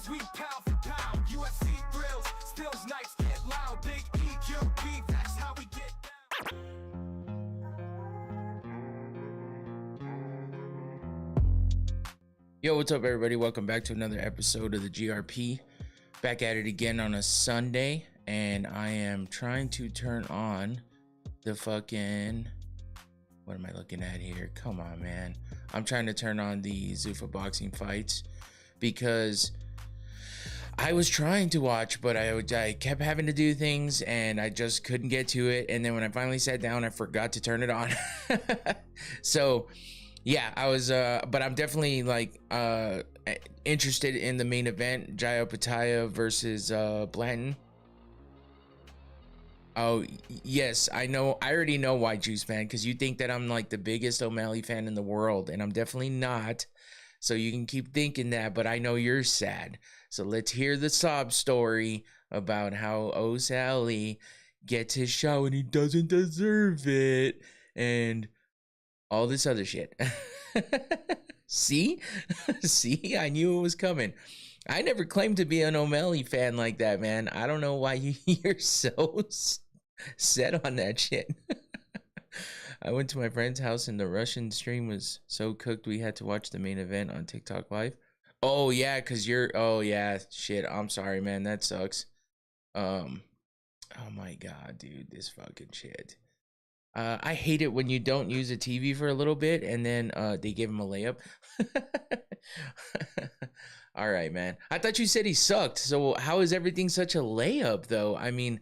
sweet pound for pound. UFC thrills, stills nights get loud. Big EQP, that's how we get down. Yo, what's up, everybody? Welcome back to another episode of the GRP. Back at it again on a Sunday, and I am trying to turn on the fucking... What am I looking at here? Come on, man. I'm trying to turn on the Zuffa boxing fights because I was trying to watch, but I kept having to do things and I just couldn't get to it. And then when I finally sat down, I forgot to turn it on. So yeah, I was, but I'm definitely like interested in the main event, Jaya Pitaya versus Blanton. Oh, yes, I know. I already know why, Juice fan, because you think that I'm like the biggest O'Malley fan in the world, and I'm definitely not. So you can keep thinking that, but I know you're sad. So let's hear the sob story about how O'Sally gets his shot when he doesn't deserve it, and all this other shit. See? See? I knew it was coming. I never claimed to be an O'Malley fan like that, man. I don't know why you're so set on that shit. I went to my friend's house and the Russian stream was so cooked we had to watch the main event on TikTok live. Oh yeah, cause you're, oh yeah, shit. I'm sorry, man. That sucks. Oh my god, dude, this fucking shit. I hate it when you don't use a TV for a little bit and then they give him a layup. All right, man. I thought you said he sucked. So how is everything such a layup, though? I mean,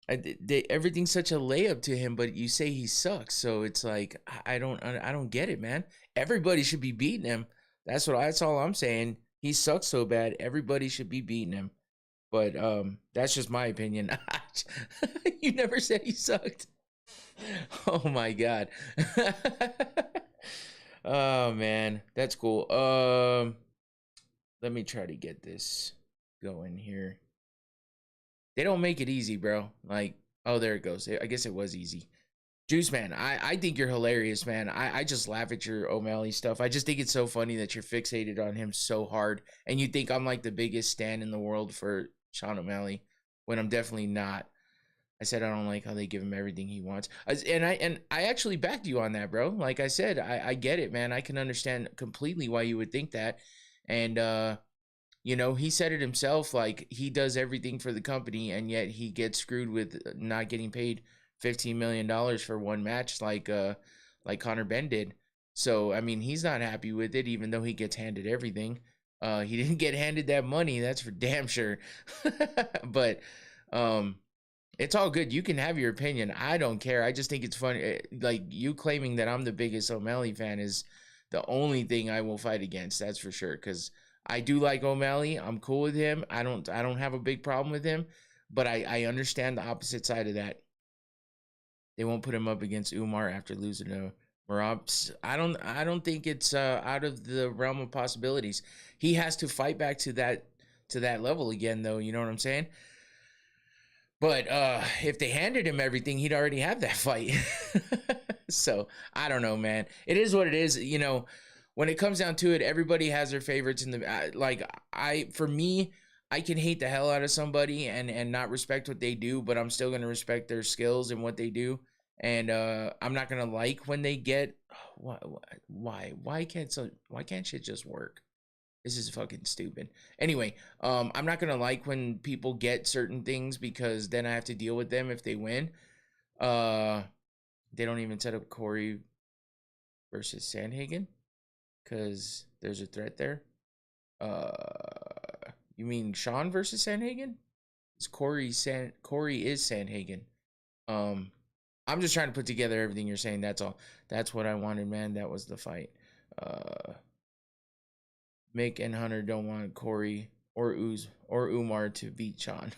everything's such a layup to him, but you say he sucks. So it's like I don't get it, man. Everybody should be beating him. That's all I'm saying. He sucks so bad. Everybody should be beating him. But that's just my opinion. You never said he sucked. Oh my god. Oh man, that's cool. Let me try to get this going here. They don't make it easy, bro. Like, oh, there it goes. I guess it was easy. Juice man, I think you're hilarious, man. I just laugh at your O'Malley stuff. I just think it's so funny that you're fixated on him so hard, and you think I'm like the biggest stan in the world for Sean O'Malley, when I'm definitely not. I said I don't like how they give him everything he wants, and I actually backed you on that, bro. Like I said, I get it, man. I can understand completely why you would think that, and you know, he said it himself. Like, he does everything for the company, and yet he gets screwed with not getting paid $15 million for one match, like Conor Benn did. So I mean, he's not happy with it, even though he gets handed everything. He didn't get handed that money, that's for damn sure. But it's all good. You can have your opinion. I don't care. I just think it's funny. Like, you claiming that I'm the biggest O'Malley fan is the only thing I will fight against. That's for sure. Because I do like O'Malley. I'm cool with him. I don't have a big problem with him. But I understand the opposite side of that. They won't put him up against Umar after losing to Merab. I don't think it's out of the realm of possibilities. He has to fight back to that level again, though. You know what I'm saying? But if they handed him everything, he'd already have that fight. So I don't know, man. It is what it is. You know, when it comes down to it, everybody has their favorites in the for me, I can hate the hell out of somebody and not respect what they do, but I'm still gonna respect their skills and what they do. And I'm not gonna like when they get why can't shit just work? This is fucking stupid. Anyway, I'm not gonna like when people get certain things because then I have to deal with them if they win. They don't even set up Corey versus Sandhagen because there's a threat there. You mean Sean versus Sandhagen? It's Corey is Sandhagen. I'm just trying to put together everything you're saying. That's all. That's what I wanted, man. That was the fight. Mick and Hunter don't want Corey or Umar to beat Sean.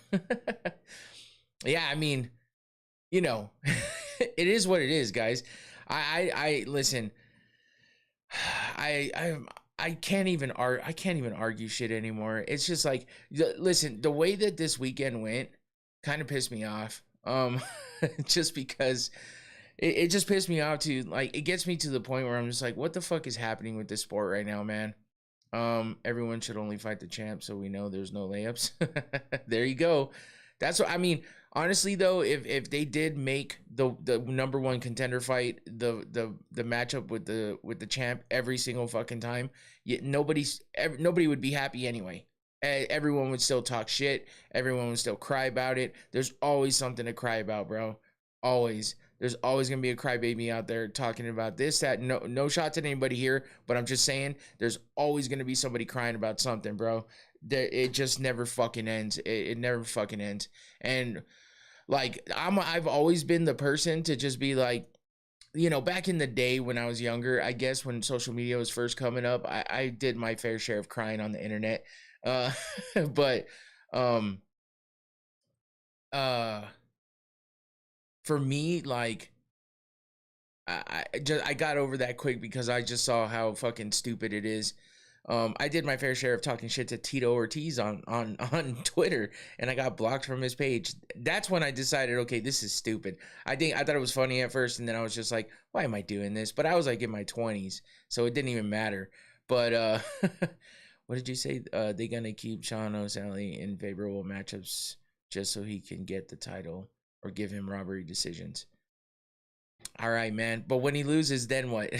Yeah, I mean, you know, it is what it is, guys. I listen. I can't even argue shit anymore. It's just like, listen, the way that this weekend went kind of pissed me off. Just because it just pissed me off to, like, it gets me to the point where I'm just like, what the fuck is happening with this sport right now, man? Everyone should only fight the champ, so we know there's no layups. There you go. That's what I mean. Honestly, though, if they did make the number one contender fight the matchup with the champ every single fucking time, nobody would be happy anyway. Everyone would still talk shit. Everyone would still cry about it. There's always something to cry about, bro. Always. There's always gonna be a crybaby out there talking about this, that. No shots at anybody here, but I'm just saying there's always gonna be somebody crying about something, bro. It just never fucking ends. It never fucking ends. And like I've always been the person to just be like, you know, back in the day when I was younger, I guess when social media was first coming up, I did my fair share of crying on the internet. Uh, but uh, for me, like I got over that quick because I just saw how fucking stupid it is. I did my fair share of talking shit to Tito Ortiz on Twitter, and I got blocked from his page. That's when I decided, okay, this is stupid. I thought it was funny at first, and then I was just like, why am I doing this? But I was like in my 20s, so it didn't even matter. But what did you say? They gonna keep Sean O'Malley in favorable matchups just so he can get the title or give him robbery decisions. All right, man. But when he loses, then what?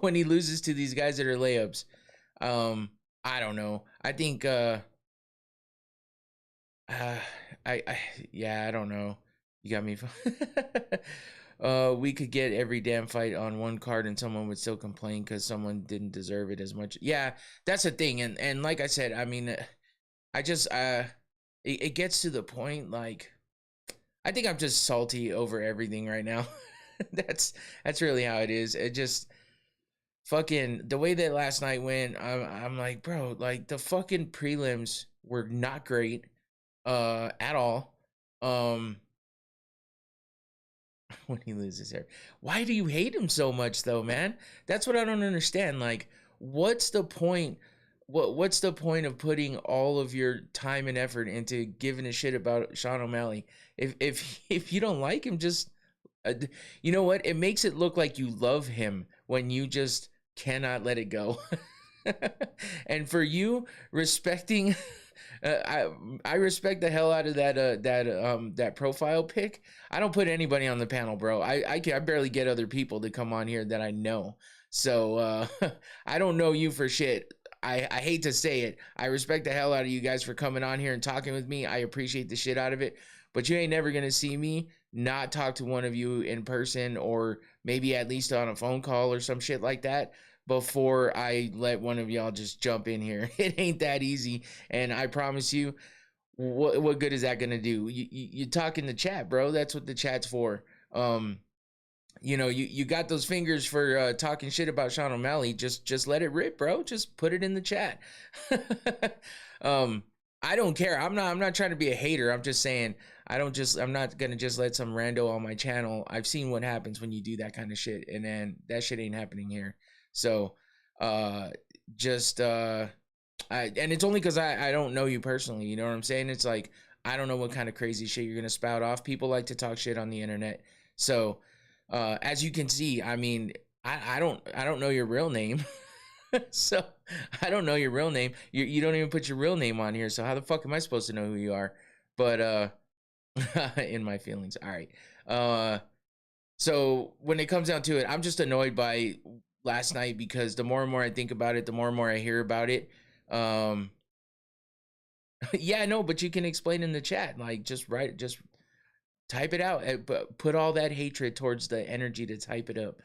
When he loses to these guys that are layups, I don't know. I think I yeah, I don't know. You got me. We could get every damn fight on one card and someone would still complain because someone didn't deserve it as much. Yeah, that's the thing. And like I said, I mean, I just it gets to the point, like, I think I'm just salty over everything right now. That's really how it is. It just fucking the way that last night went. I'm like, bro, like the fucking prelims were not great at all. When he loses there, why do you hate him so much though, man? That's what I don't understand. Like, what's the point? What's the point of putting all of your time and effort into giving a shit about Sean O'Malley? If you don't like him, just you know what? It makes it look like you love him when you just cannot let it go. And for you respecting, I respect the hell out of that profile pic. I don't put anybody on the panel, bro. I barely get other people to come on here that I know. So I don't know you for shit. I hate to say it. I respect the hell out of you guys for coming on here and talking with me. I appreciate the shit out of it. But you ain't never gonna see me not talk to one of you in person, or maybe at least on a phone call or some shit like that, before I let one of y'all just jump in here. It ain't that easy. And I promise you, what good is that gonna do? You talk in the chat, bro. That's what the chat's for. You know, you got those fingers for talking shit about Sean O'Malley. Just let it rip, bro. Just put it in the chat. I don't care. I'm not trying to be a hater. I'm just saying I'm not gonna just let some rando on my channel. I've seen what happens when you do that kind of shit, and then that shit ain't happening here. So and it's only because I don't know you personally, you know what I'm saying? It's like, I don't know what kind of crazy shit you're gonna spout off. People like to talk shit on the internet. So as you can see, I mean, I don't know your real name. So I don't know your real name. You don't even put your real name on here. So how the fuck am I supposed to know who you are? But in my feelings. All right. So when it comes down to it, I'm just annoyed by last night because the more and more I think about it, the more and more I hear about it. Yeah, no, but you can explain in the chat. Like, just type it out, but put all that hatred towards the energy to type it up.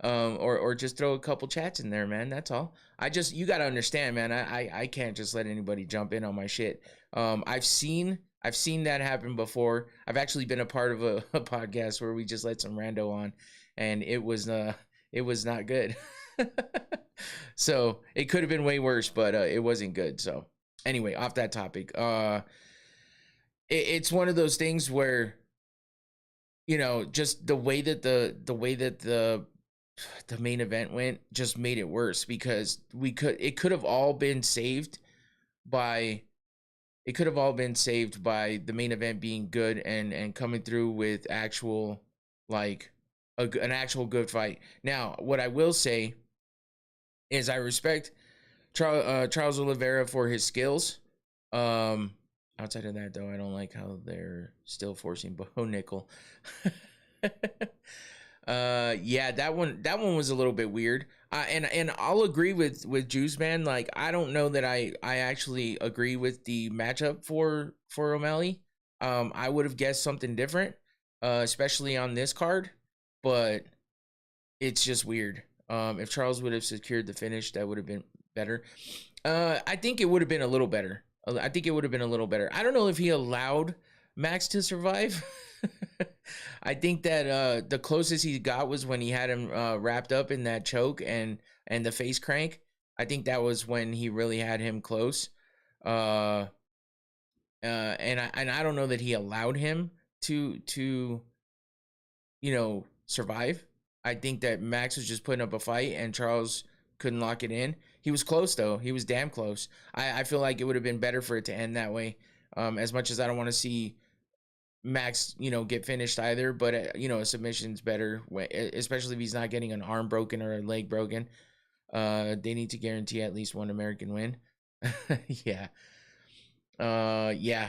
Or just throw a couple chats in there, man. That's all. You got to understand, man. I can't just let anybody jump in on my shit. I've seen that happen before. I've actually been a part of a podcast where we just let some rando on, and it was not good. So it could have been way worse, but it wasn't good. So anyway, off that topic. It's one of those things where, you know, just the way that the main event went just made it worse, because it could have all been saved by the main event being good and coming through with actual, like, an actual good fight. Now, what I will say is I respect Charles Oliveira for his skills. Outside of that, though, I don't like how they're still forcing Bo Nickel. Yeah, that one was a little bit weird. And I'll agree with Juice Man. Like, I don't know that I actually agree with the matchup for O'Malley. I would have guessed something different, especially on this card, but it's just weird. If Charles would have secured the finish, that would have been better. I think it would have been a little better. I think it would have been a little better. I don't know if he allowed Max to survive. I think that the closest he got was when he had him wrapped up in that choke and the face crank. I think that was when he really had him close. And I don't know that he allowed him to survive. I think that Max was just putting up a fight and Charles couldn't lock it in. He was close though. He was damn close. I feel like it would have been better for it to end that way. As much as I don't want to see Max, get finished either, but a submission's better, especially if he's not getting an arm broken or a leg broken. They need to guarantee at least one American win. Yeah. Yeah.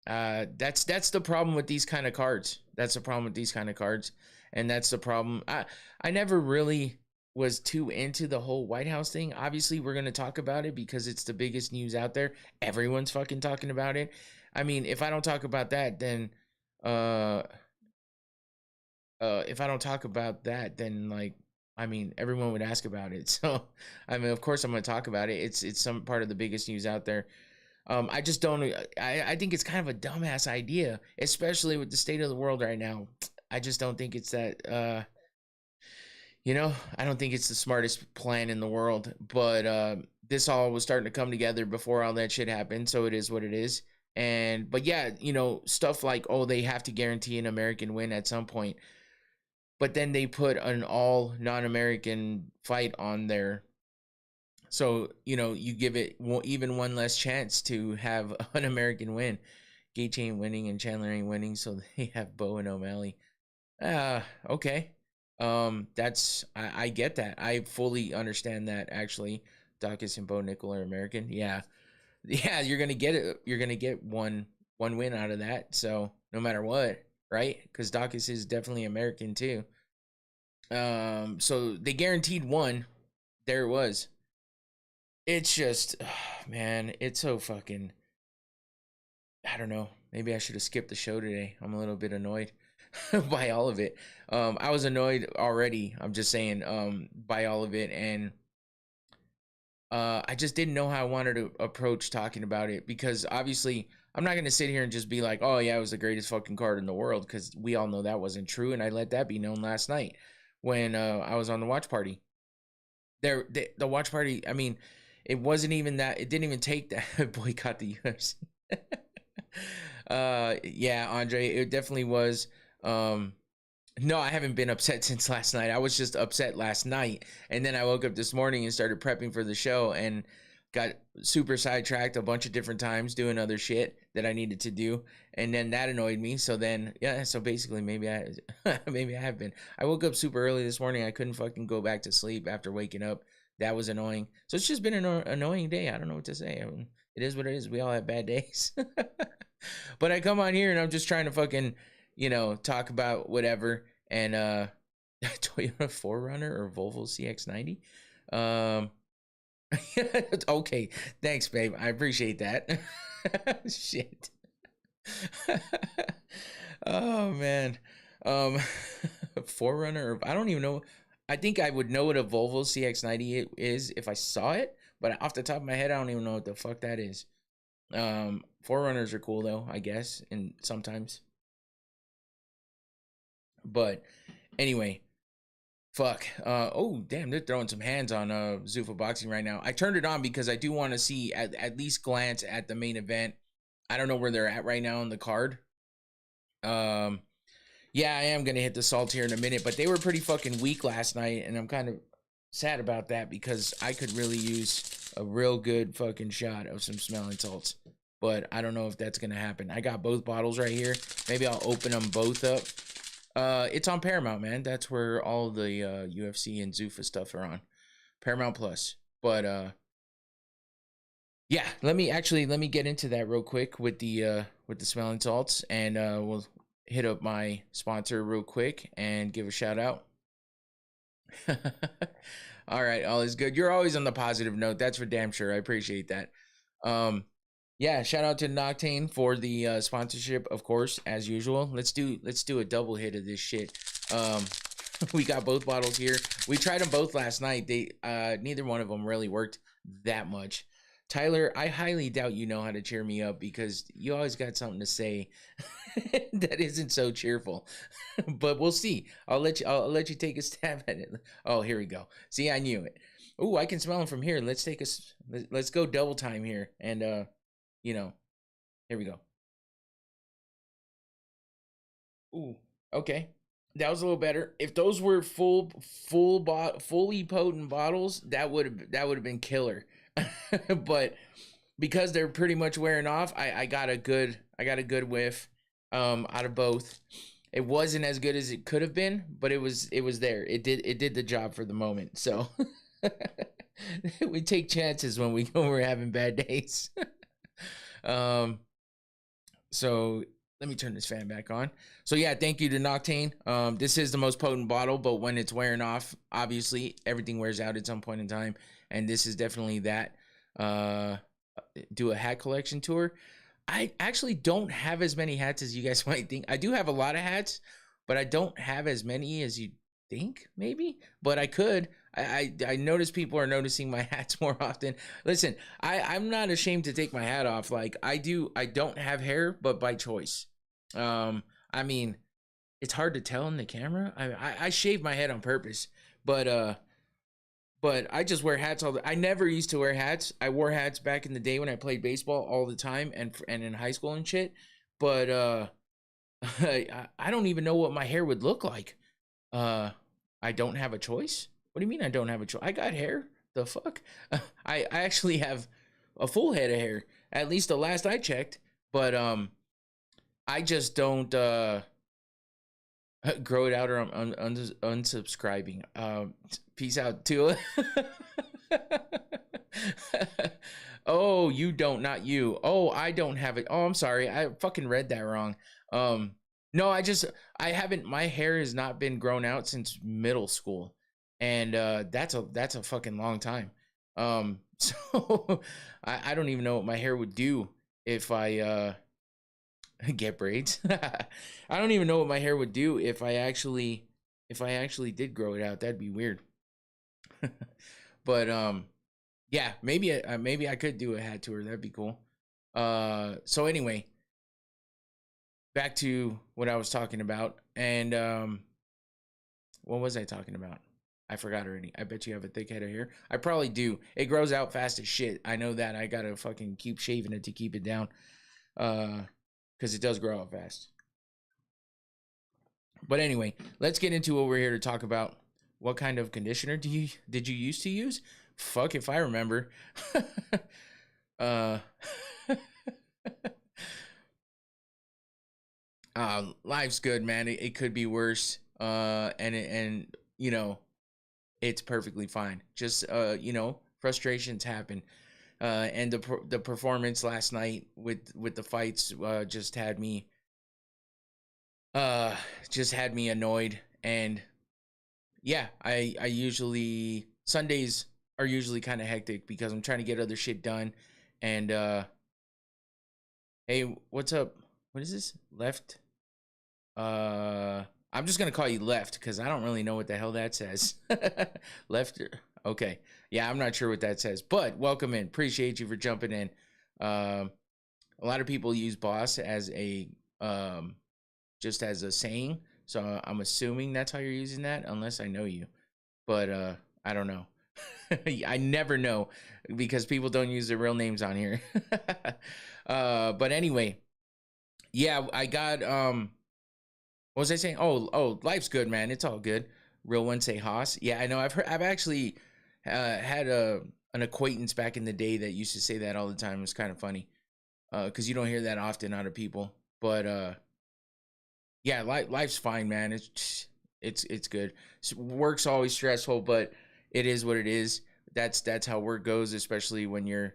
That's the problem with these kind of cards. That's the problem with these kind of cards. And that's the problem. I never really was too into the whole White House thing. Obviously, we're going to talk about it because it's the biggest news out there. Everyone's fucking talking about it. I mean, if I don't talk about that, then everyone would ask about it. So, I mean, of course I'm going to talk about it. It's some part of the biggest news out there. I just don't. I think it's kind of a dumbass idea, especially with the state of the world right now. I just don't think it's that. I don't think it's the smartest plan in the world. But this all was starting to come together before all that shit happened, so it is what it is. But yeah, stuff like, oh, they have to guarantee an American win at some point. But then they put an all non-American fight on there. So, you give it even one less chance to have an American win. Gaethje ain't winning and Chandler ain't winning, so they have Bo and O'Malley. Okay. I get that. I fully understand that, actually. Dawkins and Bo Nickel are American. Yeah. Yeah, you're gonna get it. You're gonna get one win out of that. So no matter what, right? Because Dawkins is definitely American too. So they guaranteed one. There it was. It's just, man, it's so fucking, I don't know. Maybe I should have skipped the show today. I'm a little bit annoyed by all of it. I was annoyed already. I'm just saying, by all of it. And I just didn't know how I wanted to approach talking about it, because obviously I'm not going to sit here and just be like, oh yeah, it was the greatest fucking card in the world, because we all know that wasn't true. And I let that be known last night when I was on the watch party. The watch party, I mean, it wasn't even that. It didn't even take that. Boycott the UFC. Yeah, Andre, it definitely was. No, I haven't been upset since last night. I was just upset last night, and then I woke up this morning and started prepping for the show and got super sidetracked a bunch of different times doing other shit that I needed to do, and then that annoyed me. So then, yeah, so basically maybe I maybe I have been. I woke up super early this morning. I couldn't fucking go back to sleep after waking up. That was annoying. So it's just been an annoying day. I don't know what to say. I mean, it is what it is. We all have bad days. But I come on here and I'm just trying to fucking, talk about whatever. And Toyota 4Runner or Volvo CX-90. Okay, thanks, babe. I appreciate that. Shit. Oh man. 4Runner, I don't even know. I think I would know what a Volvo CX-90 is if I saw it, but off the top of my head, I don't even know what the fuck that is. 4Runners are cool though, I guess, and sometimes. But anyway, fuck. Oh damn, they're throwing some hands on Zuffa Boxing right now. I turned it on because I do want to see at least glance at the main event. I don't know where they're at right now on the card. Yeah, I am gonna hit the salt here in a minute, but they were pretty fucking weak last night, and I'm kind of sad about that because I could really use a real good fucking shot of some smelling salts. But I don't know if that's gonna happen. I got both bottles right here. Maybe I'll open them both up. It's on Paramount, man. That's where all the UFC and Zuffa stuff are on. Paramount Plus. But Yeah, let me get into that real quick with the smelling salts, and we'll hit up my sponsor real quick and give a shout out. All right, all is good. You're always on the positive note. That's for damn sure. I appreciate that. Um, yeah, shout out to Noctane for the sponsorship, of course, as usual. Let's do a double hit of this shit. Um, we got both bottles here. We tried them both last night. They neither one of them really worked that much. Tyler, I highly doubt you know how to cheer me up because you always got something to say that isn't so cheerful. But we'll see. I'll let you take a stab at it. Oh, here we go. See, I knew it. Oh, I can smell them from here. Let's go double time here. And you know, here we go. Ooh, okay. That was a little better. If those were fully potent bottles, that would have been killer. But because they're pretty much wearing off, I got a good whiff out of both. It wasn't as good as it could have been, but it was there. It did the job for the moment. So we take chances when we're having bad days. um so let me turn this fan back on. So yeah, thank you to Noctane. This is the most potent bottle, but when it's wearing off, obviously everything wears out at some point in time, and this is definitely that. Uh, do a hat collection tour. I actually don't have as many hats as you guys might think. I do have a lot of hats, but I don't have as many as you think, maybe. But I could. I notice people are noticing my hats more often. Listen, I'm not ashamed to take my hat off. Like I don't have hair, but by choice. I mean, it's hard to tell in the camera. I shave my head on purpose, but I just wear hats I never used to wear hats. I wore hats back in the day when I played baseball all the time and in high school and shit. But I don't even know what my hair would look like. I don't have a choice. What do you mean I don't have a choice? I got hair. The fuck? I actually have a full head of hair. At least the last I checked. But I just don't grow it out, or I'm unsubscribing. Peace out, Tula. Oh, you don't, not you. Oh, I don't have it. Oh, I'm sorry. I fucking read that wrong. No, I haven't. My hair has not been grown out since middle school, and that's a fucking long time. So I don't even know what my hair would do if I get braids. I don't even know what my hair would do if I actually did grow it out. That'd be weird. But yeah, maybe I could do a hat tour. That'd be cool. So anyway, back to what I was talking about. And what was I talking about? I forgot already. I bet you have a thick head of hair. I probably do. It grows out fast as shit. I know that. I gotta fucking keep shaving it to keep it down. Because it does grow out fast. But anyway, let's get into what we're here to talk about. What kind of conditioner did you used to use? Fuck if I remember. uh Life's good, man. It could be worse. And it's perfectly fine. Just frustrations happen. And the performance last night with the fights just had me annoyed. And yeah, I usually Sundays are usually kind of hectic because I'm trying to get other shit done. And hey, what's up? What is this? Left? I'm just gonna call you Left because I don't really know what the hell that says. Left? Okay. Yeah, I'm not sure what that says, but welcome in. Appreciate you for jumping in. A lot of people use boss as a just as a saying, so I'm assuming that's how you're using that, unless I know you. But I don't know. I never know because people don't use their real names on here. But anyway, yeah, I got what was I saying? Oh, life's good, man. It's all good. Real one say Haas. Yeah, I know. I've actually had an acquaintance back in the day that used to say that all the time. It was kind of funny because you don't hear that often out of people. But yeah, life's fine, man. It's good. Work's always stressful, but it is what it is. That's how work goes, especially when you're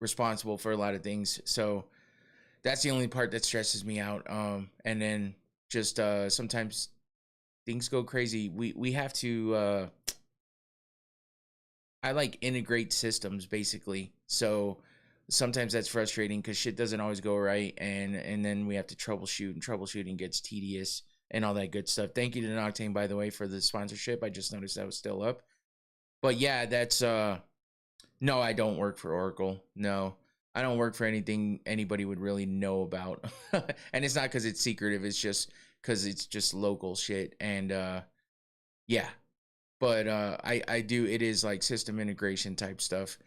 responsible for a lot of things. So that's the only part that stresses me out. And then just sometimes things go crazy. We have to I like integrate systems basically. So sometimes that's frustrating because shit doesn't always go right, and then we have to troubleshoot, and troubleshooting gets tedious and all that good stuff. Thank you to Noctane, by the way, for the sponsorship. I just noticed that was still up. But yeah, that's no, I don't work for Oracle. No, I don't work for anything anybody would really know about. And it's not because it's secretive, it's just because it's just local shit. And yeah. But I do, it is like system integration type stuff.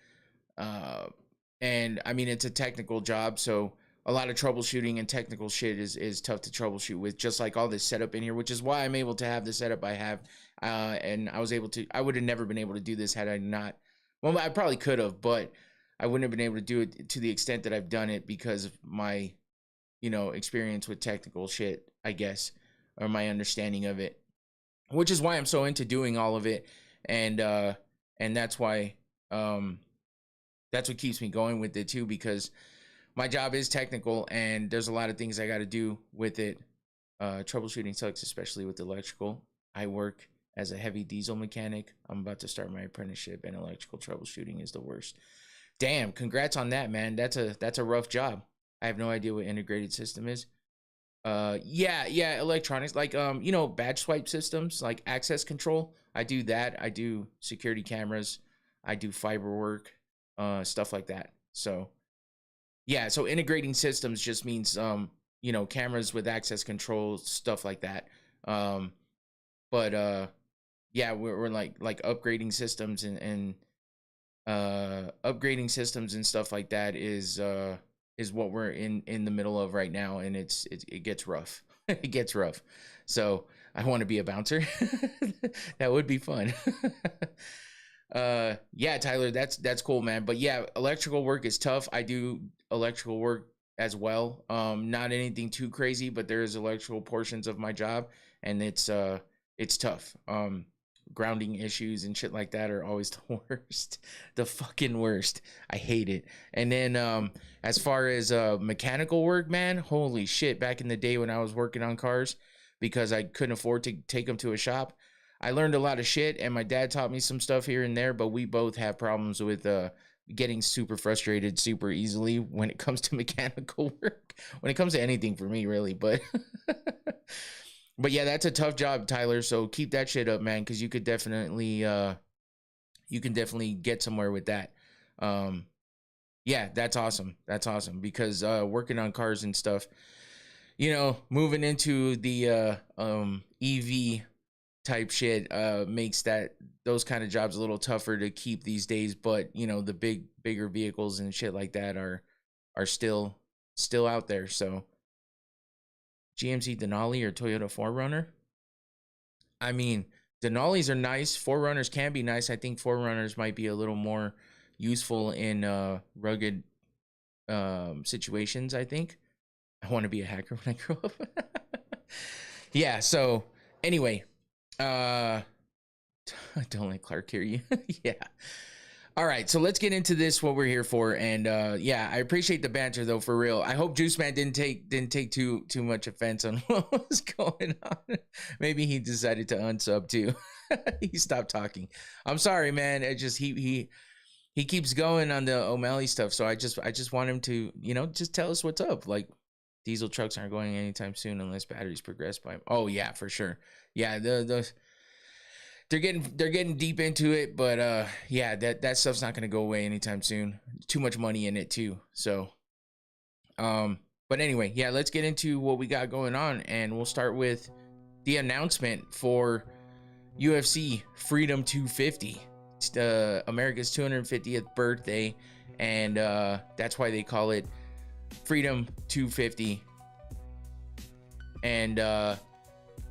And I mean, it's a technical job, so a lot of troubleshooting and technical shit is tough to troubleshoot with, just like all this setup in here, which is why I'm able to have the setup I have. And I would have never been able to do this had I not, well, I probably could have, but I wouldn't have been able to do it to the extent that I've done it because of my, experience with technical shit, I guess, or my understanding of it, which is why I'm so into doing all of it. And that's why, that's what keeps me going with it too, because my job is technical and there's a lot of things I got to do with it. Troubleshooting sucks, especially with electrical. I work as a heavy diesel mechanic. I'm about to start my apprenticeship, and electrical troubleshooting is the worst. Damn, congrats on that, man. That's a rough job. I have no idea what integrated system is. Yeah, electronics, like badge swipe systems, like access control. I do that. I do security cameras. I do fiber work, stuff like that. So yeah, so integrating systems just means cameras with access control, stuff like that. But yeah, we're like upgrading systems and upgrading systems and stuff like that is what we're in the middle of right now, and it gets rough. It gets rough. So I want to be a bouncer. That would be fun. Yeah, Tyler, that's cool, man. But yeah, electrical work is tough. I do electrical work as well. Not anything too crazy, but there is electrical portions of my job, and it's tough. Grounding issues and shit like that are always the worst. The fucking worst. I hate it. And then as far as mechanical work, man, holy shit, back in the day when I was working on cars because I couldn't afford to take them to a shop, I learned a lot of shit, and my dad taught me some stuff here and there, but we both have problems with getting super frustrated super easily when it comes to mechanical work, when it comes to anything for me, really. But but yeah, that's a tough job, Tyler. So keep that shit up, man, because you could definitely get somewhere with that. Yeah, that's awesome. That's awesome, because working on cars and stuff, moving into the EV type shit makes those kind of jobs a little tougher to keep these days. But the bigger vehicles and shit like that are still out there. So GMC Denali or Toyota 4Runner. I mean, Denali's are nice. 4Runners can be nice. I think 4Runners might be a little more useful in rugged situations, I think. I want to be a hacker when I grow up. Yeah, so anyway, don't let Clark hear you. Yeah. All right, so let's get into this, what we're here for. And yeah, I appreciate the banter though, for real. I hope Juice Man didn't take too much offense on what was going on. Maybe he decided to unsub too. He stopped talking. I'm sorry, man. It just he keeps going on the O'Malley stuff. So I just want him to, just tell us what's up. Like, diesel trucks aren't going anytime soon unless batteries progress by. Oh yeah, for sure. Yeah, they're getting deep into it, but yeah, that stuff's not gonna go away anytime soon. Too much money in it too. So but anyway, yeah, let's get into what we got going on, and we'll start with the announcement for UFC Freedom 250. It's America's 250th birthday, and that's why they call it Freedom 250. And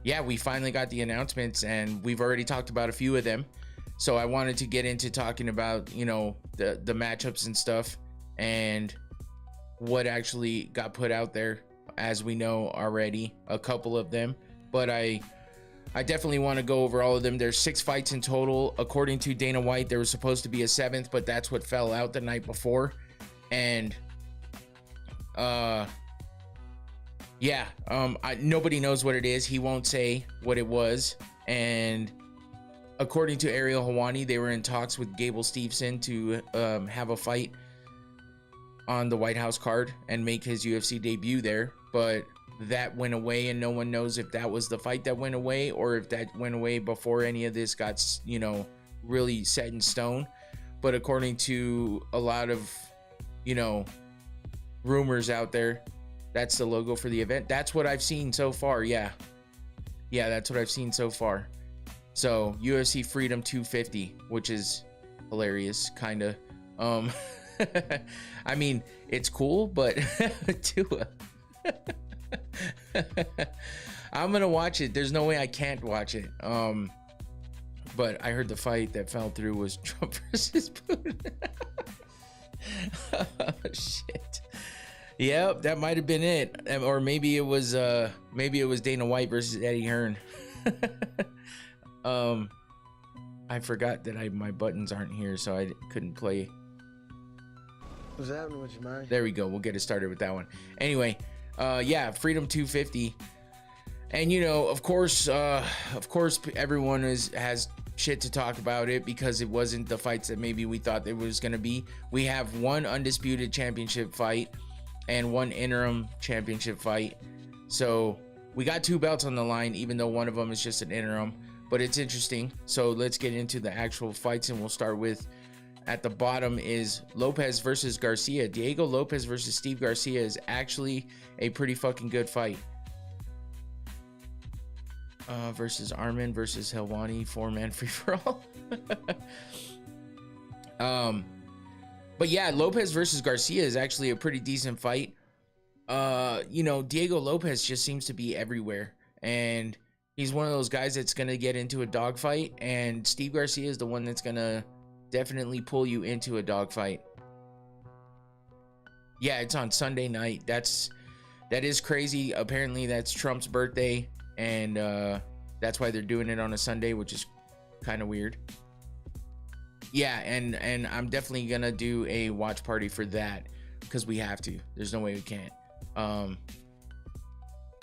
yeah, we finally got the announcements, and we've already talked about a few of them. So I wanted to get into talking about, the matchups and stuff, and what actually got put out there. As we know already, a couple of them, but I definitely want to go over all of them. There's 6 fights in total. According to Dana White, there was supposed to be a 7th, but that's what fell out the night before. And yeah, nobody knows what it is. He won't say what it was. And according to Ariel Helwani, they were in talks with Gable Steveson to have a fight on the White House card and make his UFC debut there, but that went away, and no one knows if that was the fight that went away or if that went away before any of this got, you know, really set in stone. But according to a lot of, you know, rumors out there, that's the logo for the event. That's what I've seen so far. Yeah, that's what I've seen so far. So UFC Freedom 250, which is hilarious, kind of. I mean, it's cool, but Tua. I'm gonna watch it. There's no way I can't watch it. But I heard the fight that fell through was Trump versus Putin. Oh, shit. Yep, that might have been it. Or maybe it was Dana White versus Eddie Hearn. I forgot that my buttons aren't here, so I couldn't play. What's happening with you, man? There we go. We'll get it started with that one. Anyway, yeah, Freedom 250. And you know, of course everyone has shit to talk about it because it wasn't the fights that maybe we thought it was going to be. We have one undisputed championship fight and one interim championship fight. So we got 2 belts on the line, even though one of them is just an interim, but it's interesting. So let's get into the actual fights, and we'll start with, at the bottom is Lopez versus Garcia. Diego Lopez versus Steve Garcia is actually a pretty fucking good fight. Versus Armin versus Helwani, 4-man free-for-all. But yeah, Lopez versus Garcia is actually a pretty decent fight. You know, Diego Lopez just seems to be everywhere, and he's one of those guys that's gonna get into a dogfight, and Steve Garcia is the one that's gonna definitely pull you into a dogfight. Yeah, it's on Sunday night. That is crazy. Apparently that's Trump's birthday, and that's why they're doing it on a Sunday, which is kind of weird. Yeah, and I'm definitely gonna do a watch party for that because we have to. There's no way we can't. I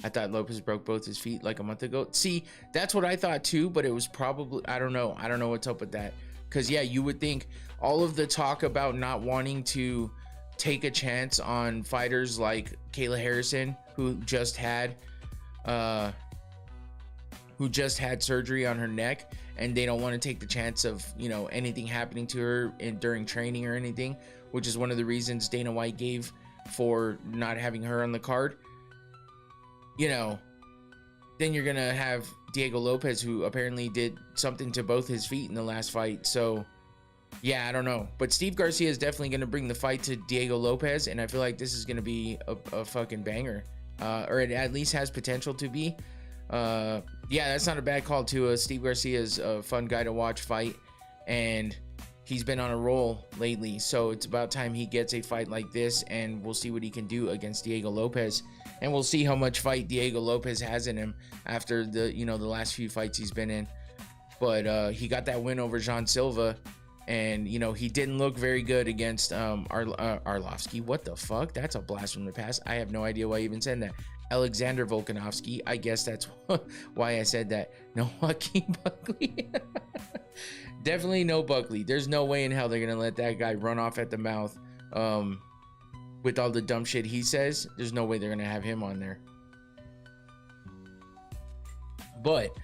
thought Lopez broke both his feet like a month ago. See, that's what I thought too, but it was probably, I don't know what's up with that. Because yeah, you would think all of the talk about not wanting to take a chance on fighters like Kayla Harrison, who just had surgery on her neck, and they don't want to take the chance of, you know, anything happening to her during training or anything, which is one of the reasons Dana White gave for not having her on the card. You know, then you're gonna have Diego Lopez, who apparently did something to both his feet in the last fight. So yeah, I don't know, but Steve Garcia is definitely gonna bring the fight to Diego Lopez, and I feel like this is gonna be a fucking banger, or it at least has potential to be. Yeah, that's not a bad call too. Steve Garcia is a fun guy to watch fight, and he's been on a roll lately, so it's about time he gets a fight like this, and we'll see what he can do against Diego Lopez, and we'll see how much fight Diego Lopez has in him after the, you know, the last few fights he's been in. But he got that win over Jean Silva, and you know, he didn't look very good against Arlovsky. What the fuck? That's a blast from the past. I have no idea why I even said that. Alexander Volkanovski. I guess that's why I said that. No Joaquin Buckley. Definitely no Buckley. There's no way in hell they're gonna let that guy run off at the mouth with all the dumb shit he says. There's no way they're gonna have him on there. But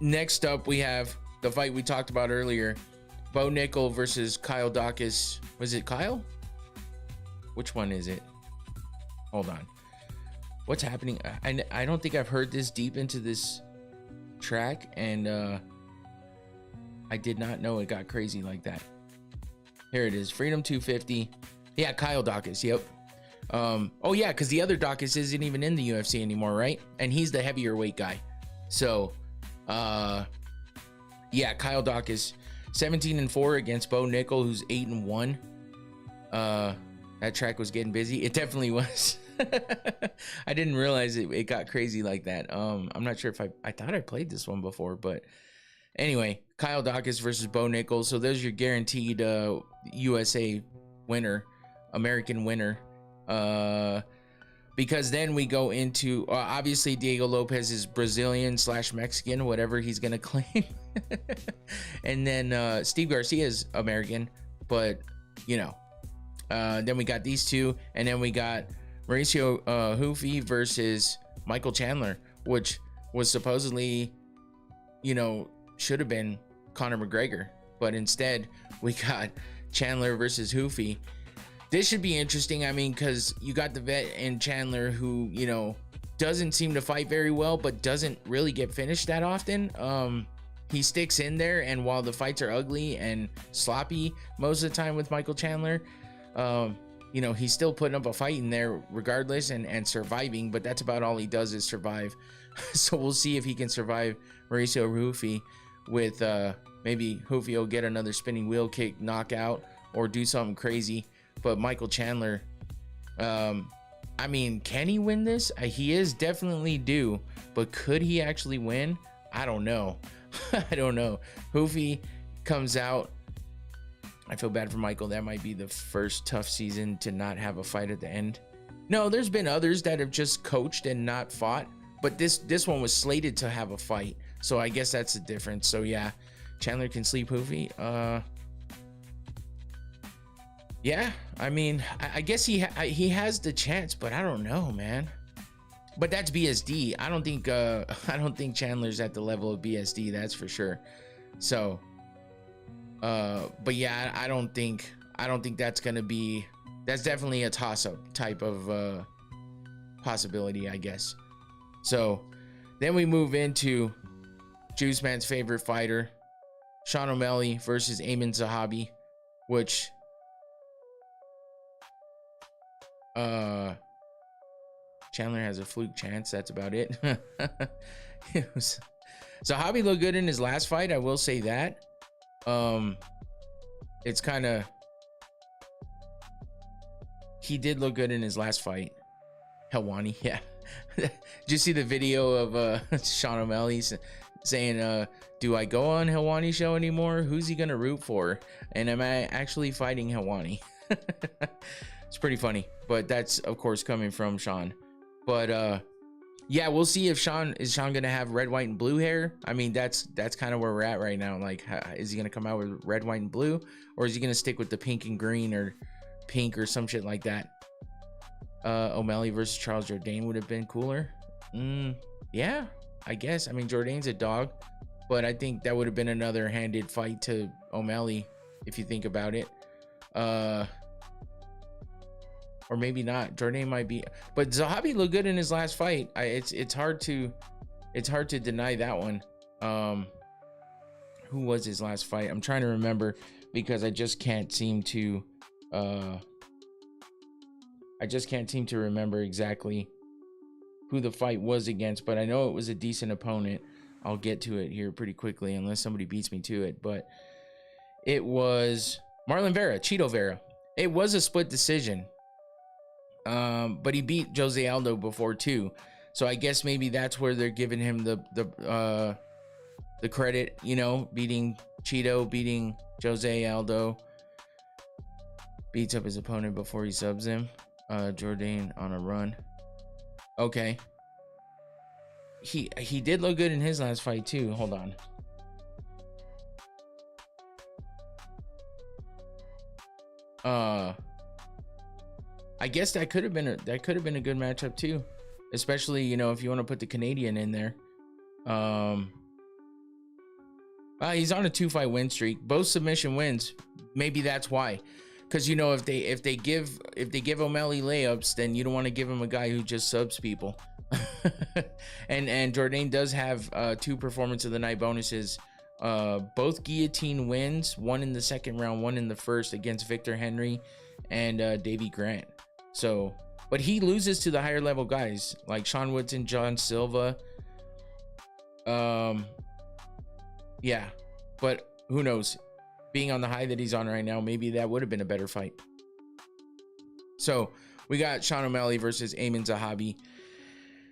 next up we have the fight we talked about earlier, Bo Nickel versus Kyle Dawkins. Was it Kyle? Which one is it? Hold on. What's happening? I don't think I've heard this deep into this track, and I did not know it got crazy like that. Here it is, Freedom 250. Yeah, Kyle Dawkins. Yep. Oh yeah, because the other Dawkins isn't even in the UFC anymore, right? And he's the heavier weight guy. So, yeah, Kyle Dawkins, 17-4 against Bo Nickel, who's 8-1. That track was getting busy. It definitely was. I didn't realize it got crazy like that. I'm not sure if I thought I played this one before, but anyway, Kyle Dawkins versus Bo Nickel. So those are your guaranteed USA winner, American winner. Because then we go into obviously Diego Lopez is Brazilian / Mexican, whatever he's gonna claim. And then Steve Garcia is American, but you know, then we got these two, and then we got Mauricio Hoofy versus Michael Chandler, which was supposedly, you know, should have been Conor McGregor, but instead we got Chandler versus Hoofy. This should be interesting. I mean, because you got the vet in Chandler who, you know, doesn't seem to fight very well, but doesn't really get finished that often. He sticks in there, and while the fights are ugly and sloppy most of the time with Michael Chandler, you know, he's still putting up a fight in there regardless and surviving, but that's about all he does is survive. So we'll see if he can survive Mauricio Hoofy with maybe Hoofy will get another spinning wheel kick knockout or do something crazy. But Michael Chandler, I mean, can he win this? He is definitely due, but could he actually win? I don't know. I don't know. Hoofy comes out. I feel bad for Michael. That might be the first tough season to not have a fight at the end. No, there's been others that have just coached and not fought, but this one was slated to have a fight. So I guess that's the difference. So yeah, Chandler can sleep Hoofy. Yeah, I mean, I guess he has the chance, but I don't know, man. But that's BSD. I don't think Chandler's at the level of BSD. That's for sure. So, but yeah, I don't think that's gonna be. That's definitely a toss-up type of possibility, I guess. So, then we move into Juice Man's favorite fighter, Sean O'Malley versus Amin Zahabi, which. Chandler has a fluke chance. That's about it. Zahabi looked good in his last fight. I will say that. It's kind of. He did look good in his last fight. Helwani, yeah. Did you see the video of Sean O'Malley saying, "Do I go on Helwani show anymore? Who's he gonna root for? And am I actually fighting Helwani?" It's pretty funny, but that's of course coming from Sean. But yeah, we'll see if Sean gonna have red, white, and blue hair. I mean, that's kind of where we're at right now. Like, is he gonna come out with red, white, and blue, or is he gonna stick with the pink and green or pink or some shit like that? O'Malley versus Charles Jourdain would have been cooler. Yeah, I guess. I mean, Jourdain's a dog, but I think that would have been another handed fight to O'Malley if you think about it. Or maybe not. Jourdain might be, but Zahabi looked good in his last fight. It's hard to deny that one. Who was his last fight? I'm trying to remember because I just can't seem to remember exactly who the fight was against, but I know it was a decent opponent. I'll get to it here pretty quickly unless somebody beats me to it, but it was Marlon Vera, Cheeto Vera. It was a split decision. But he beat Jose Aldo before too, so I guess maybe that's where they're giving him the credit, you know, beating Cheeto, beating Jose Aldo, beats up his opponent before he subs him. Jourdain on a run. Okay, he did look good in his last fight too. Hold on. I guess that could have been a good matchup too, especially, you know, if you want to put the Canadian in there. He's on a 2-fight win streak, both submission wins. Maybe that's why, because you know, if they give O'Malley layups, then you don't want to give him a guy who just subs people. and Jourdain does have 2 performance of the night bonuses, both guillotine wins, one in the second round, one in the first, against Victor Henry and Davey Grant. So, but he loses to the higher level guys like Sean Woodson, John Silva. Yeah, but who knows? Being on the high that he's on right now, maybe that would have been a better fight. So we got Sean O'Malley versus Amin Zahabi,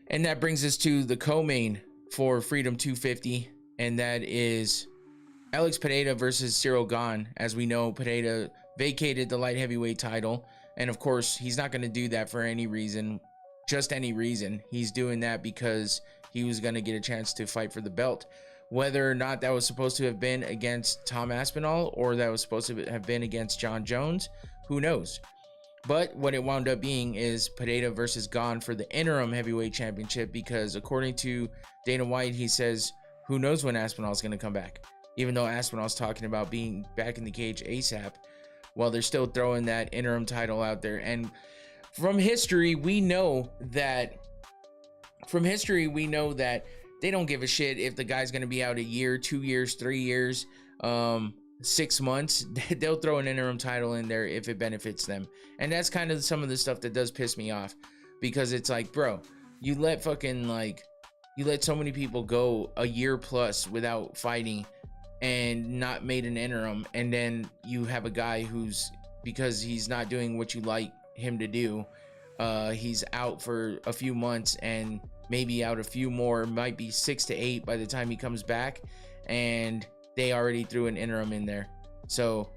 and that brings us to the co-main for Freedom 250, and that is Alex Pereira versus Cyril Gane. As we know, Pereira vacated the light heavyweight title. And of course, he's not going to do that for any reason, just any reason. He's doing that because he was going to get a chance to fight for the belt. Whether or not that was supposed to have been against Tom Aspinall or that was supposed to have been against Jon Jones, who knows? But what it wound up being is Pereira versus Gon for the interim heavyweight championship, because according to Dana White, he says, who knows when Aspinall is going to come back? Even though Aspinall's talking about being back in the cage ASAP, while they're still throwing that interim title out there. And from history, we know that they don't give a shit if the guy's going to be out a year, 2 years, 3 years, 6 months. They'll throw an interim title in there if it benefits them. And that's kind of some of the stuff that does piss me off, because it's like, bro, you let so many people go a year plus without fighting and not made an interim, and then you have a guy who's, because he's not doing what you like him to do, he's out for a few months and maybe out a few more, might be 6 to 8 by the time he comes back, and they already threw an interim in there. So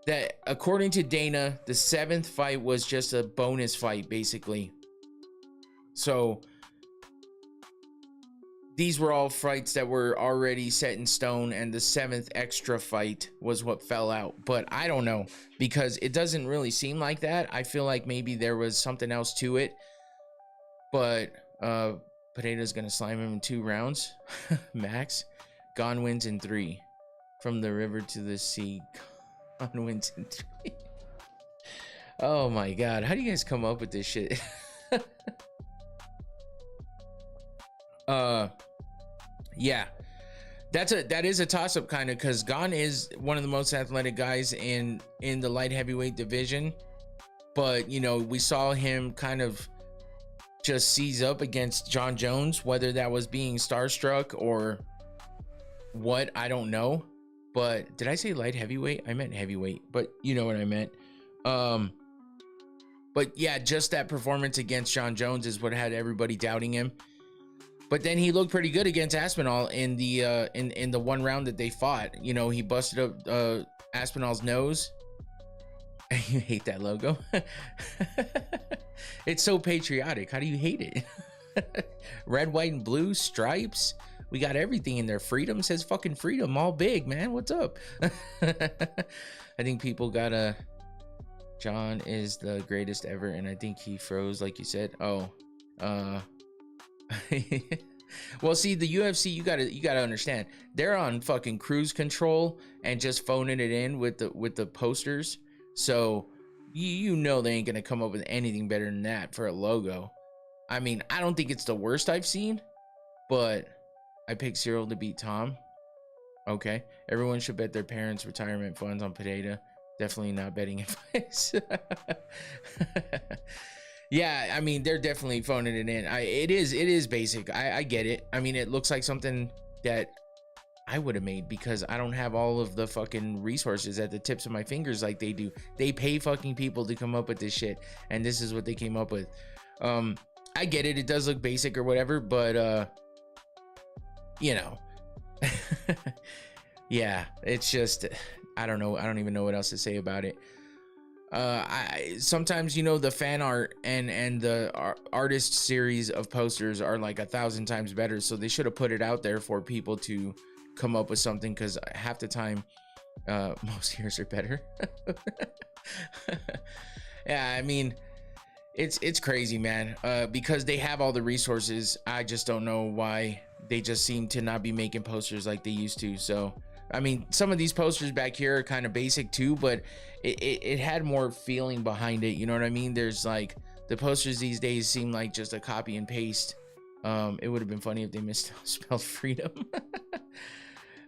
that, according to Dana, the 7th fight was just a bonus fight, basically. So these were all fights that were already set in stone, and the 7th extra fight was what fell out. But I don't know, because it doesn't really seem like that. I feel like maybe there was something else to it. But Pereira's gonna slam him in 2 rounds max. Gon wins in 3. From the river to the sea, Gon wins in 3. Oh my god, how do you guys come up with this shit? Yeah, that is a toss-up kind of, because Gon is one of the most athletic guys in the light heavyweight division, but you know, we saw him kind of just seize up against Jon Jones, whether that was being starstruck or what, I don't know. But did I say light heavyweight? I meant heavyweight, but you know what I meant. But yeah, just that performance against Jon Jones is what had everybody doubting him. But then he looked pretty good against Aspinall in the in the 1 round that they fought. You know, he busted up Aspinall's nose. You hate that logo? It's so patriotic. How do you hate it? Red, white, and blue stripes. We got everything in there. Freedom says fucking freedom, all big, man. What's up? I think people got Jon is the greatest ever, and I think he froze, like you said. Oh, well, see, the UFC, you gotta understand, they're on fucking cruise control and just phoning it in with the posters. So you know they ain't gonna come up with anything better than that for a logo. I mean, I don't think it's the worst I've seen, but I picked Cyril to beat Tom. Okay, everyone should bet their parents' retirement funds on Pereira. Definitely not betting advice. Yeah, I mean, they're definitely phoning it in. It is basic. I get it. I mean, it looks like something that I would have made, because I don't have all of the fucking resources at the tips of my fingers like they do. They pay fucking people to come up with this shit, and this is what they came up with. I get it. It does look basic or whatever, but you know, yeah, it's just, I don't know. I don't even know what else to say about it. I sometimes, you know, the fan art and the artist series of posters are like 1,000 times better, so they should have put it out there for people to come up with something, because half the time most years are better. Yeah, I mean, it's crazy, man, because they have all the resources. I just don't know why they just seem to not be making posters like they used to. So I mean, some of these posters back here are kind of basic too, but it had more feeling behind it. You know what I mean? There's like, the posters these days seem like just a copy and paste. It would have been funny if they misspelled freedom.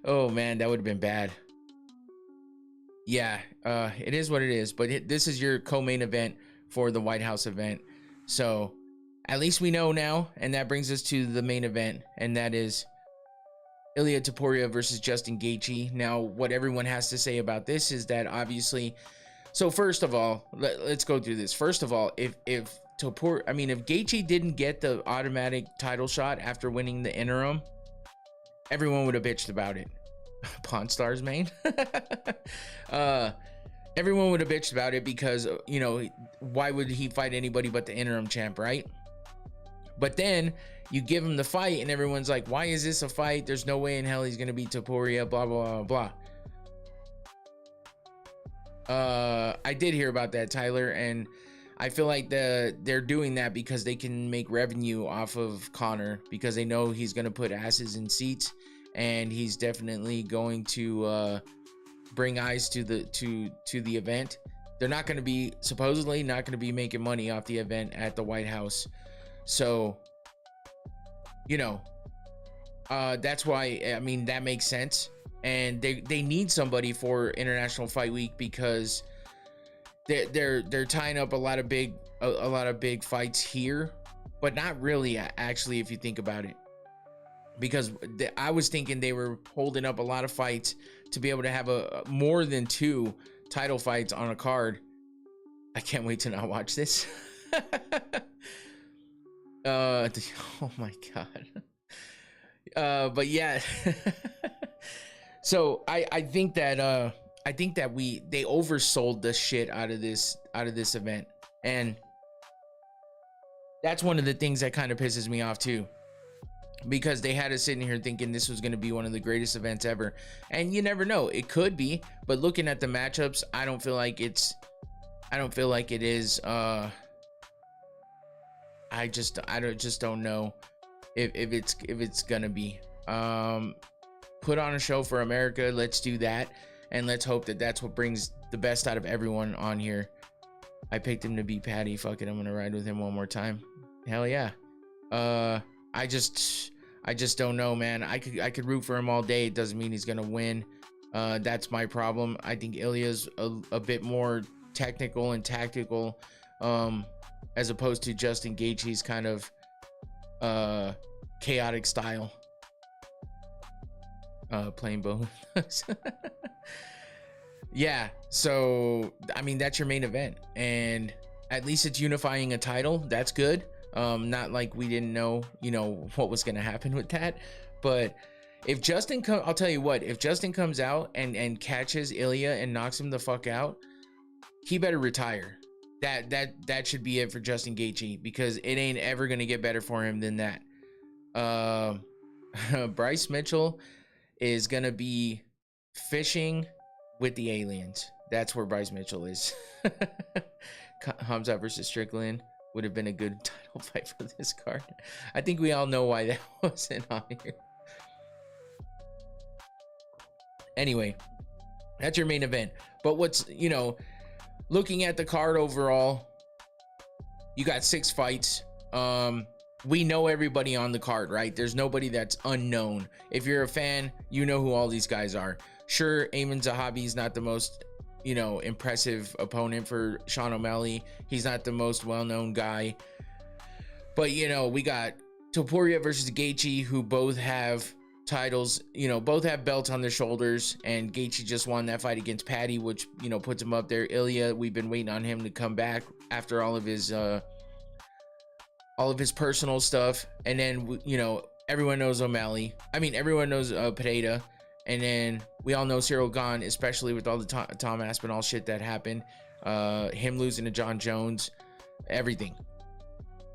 Oh man, that would have been bad. Yeah, it is what it is. But this is your co-main event for the White House event. So at least we know now, and that brings us to the main event, and that is Ilia Topuria versus Justin Gaethje. Now, what everyone has to say about this is that obviously, so first of all, let's go through this. First of all, if Gaethje didn't get the automatic title shot after winning the interim, everyone would have bitched about it. Pawn Stars main. everyone would have bitched about it because, you know, why would he fight anybody but the interim champ, right? But then you give him the fight and everyone's like, why is this a fight? There's no way in hell he's gonna beat Topuria, blah blah blah blah. I did hear about that, Tyler, and I feel like they're doing that because they can make revenue off of Conor, because they know he's gonna put asses in seats, and he's definitely going to bring eyes to the event. They're not going to be, supposedly not going to be making money off the event at the White House. So, you know, that's why, I mean, that makes sense. And they need somebody for International Fight Week, because they're tying up a lot of big fights here, but not really, actually, if you think about it. Because I was thinking they were holding up a lot of fights to be able to have more than 2 title fights on a card. I can't wait to not watch this. Oh my god. But yeah. So I think that they oversold the shit out of this event, and that's one of the things that kind of pisses me off too. Because they had us sitting here thinking this was going to be one of the greatest events ever, and you never know, it could be. But looking at the matchups, I don't feel like it is. I just don't know if it's gonna be put on a show for America. Let's do that, and let's hope that that's what brings the best out of everyone on here. I picked him to beat Patty. Fuck it, I'm gonna ride with him one more time. Hell yeah. I just don't know, man. I could root for him all day. It doesn't mean he's gonna win. That's my problem. I think Ilya's a bit more technical and tactical, as opposed to Justin Gaethje's kind of chaotic style. Playing both. Yeah. So I mean, that's your main event, and at least it's unifying a title. That's good. Not like we didn't know, you know, what was going to happen with that. But if Justin I'll tell you what, if Justin comes out and catches Ilya and knocks him the fuck out, he better retire. That should be it for Justin Gaethje, because it ain't ever going to get better for him than that. Bryce Mitchell is going to be fishing with the aliens. That's where Bryce Mitchell is. Hamza versus Strickland would have been a good title fight for this card. I think we all know why that wasn't on here. Anyway, that's your main event. But what's, you know, looking at the card overall, you got 6 fights. We know everybody on the card, right? There's nobody that's unknown. If you're a fan, you know who all these guys are. Sure, Ayman Zahabi's not the most, you know, impressive opponent for Sean O'Malley. He's not the most well-known guy. But, you know, we got Topuria versus Gaethje, who both have titles, you know, both have belts on their shoulders, and Gaethje just won that fight against Patty, which, you know, puts him up there. Ilya, we've been waiting on him to come back after all of his personal stuff. And then, you know, everyone knows O'Malley. I mean, everyone knows Pereira. And then we all know Cyril Gane, especially with all the Tom Aspinall shit that happened. Him losing to Jon Jones, everything.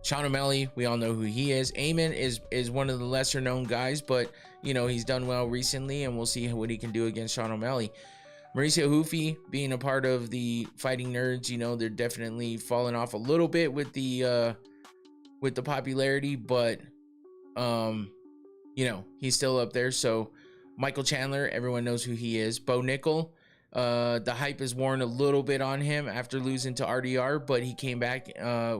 Sean O'Malley, we all know who he is. Ayman is one of the lesser known guys, but, you know, he's done well recently, and we'll see what he can do against Sean O'Malley. Mauricio Hufi being a part of the Fighting Nerds, you know, they're definitely falling off a little bit with the popularity, but you know, he's still up there. So Michael Chandler, everyone knows who he is. Bo Nickel, the hype is worn a little bit on him after losing to RDR, but he came back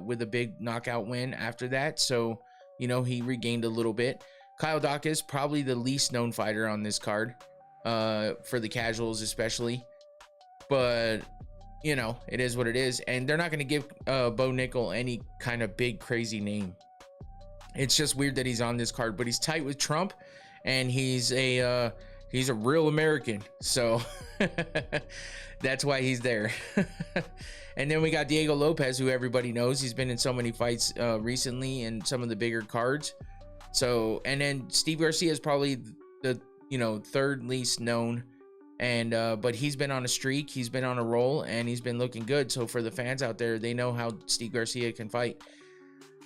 with a big knockout win after that. So, you know, he regained a little bit. Kyle Dawkins, probably the least known fighter on this card, for the casuals especially. But, you know, it is what it is. And they're not going to give Bo Nickel any kind of big, crazy name. It's just weird that he's on this card, but he's tight with Trump, and he's a real American. So that's why he's there. And then we got Diego Lopez, who everybody knows. He's been in so many fights recently in some of the bigger cards. So, and then Steve Garcia is probably the, you know, third least known And but he's been on a streak, he's been on a roll, and he's been looking good. So for the fans out there, they know how Steve Garcia can fight.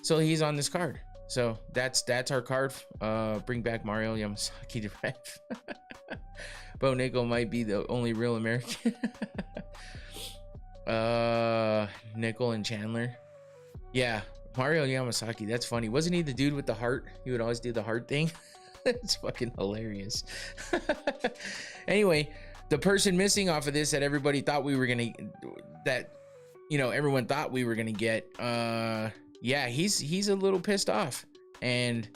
So he's on this card. So that's our card. Bring back Mario Yamasaki to ref. Bo Nickel might be the only real American. Nickel and Chandler. Yeah, Mario Yamasaki. That's funny. Wasn't he the dude with the heart? He would always do the heart thing. It's fucking hilarious. Anyway, the person missing off of this that everybody thought we were gonna, everyone thought we were gonna get. Yeah, he's a little pissed off, and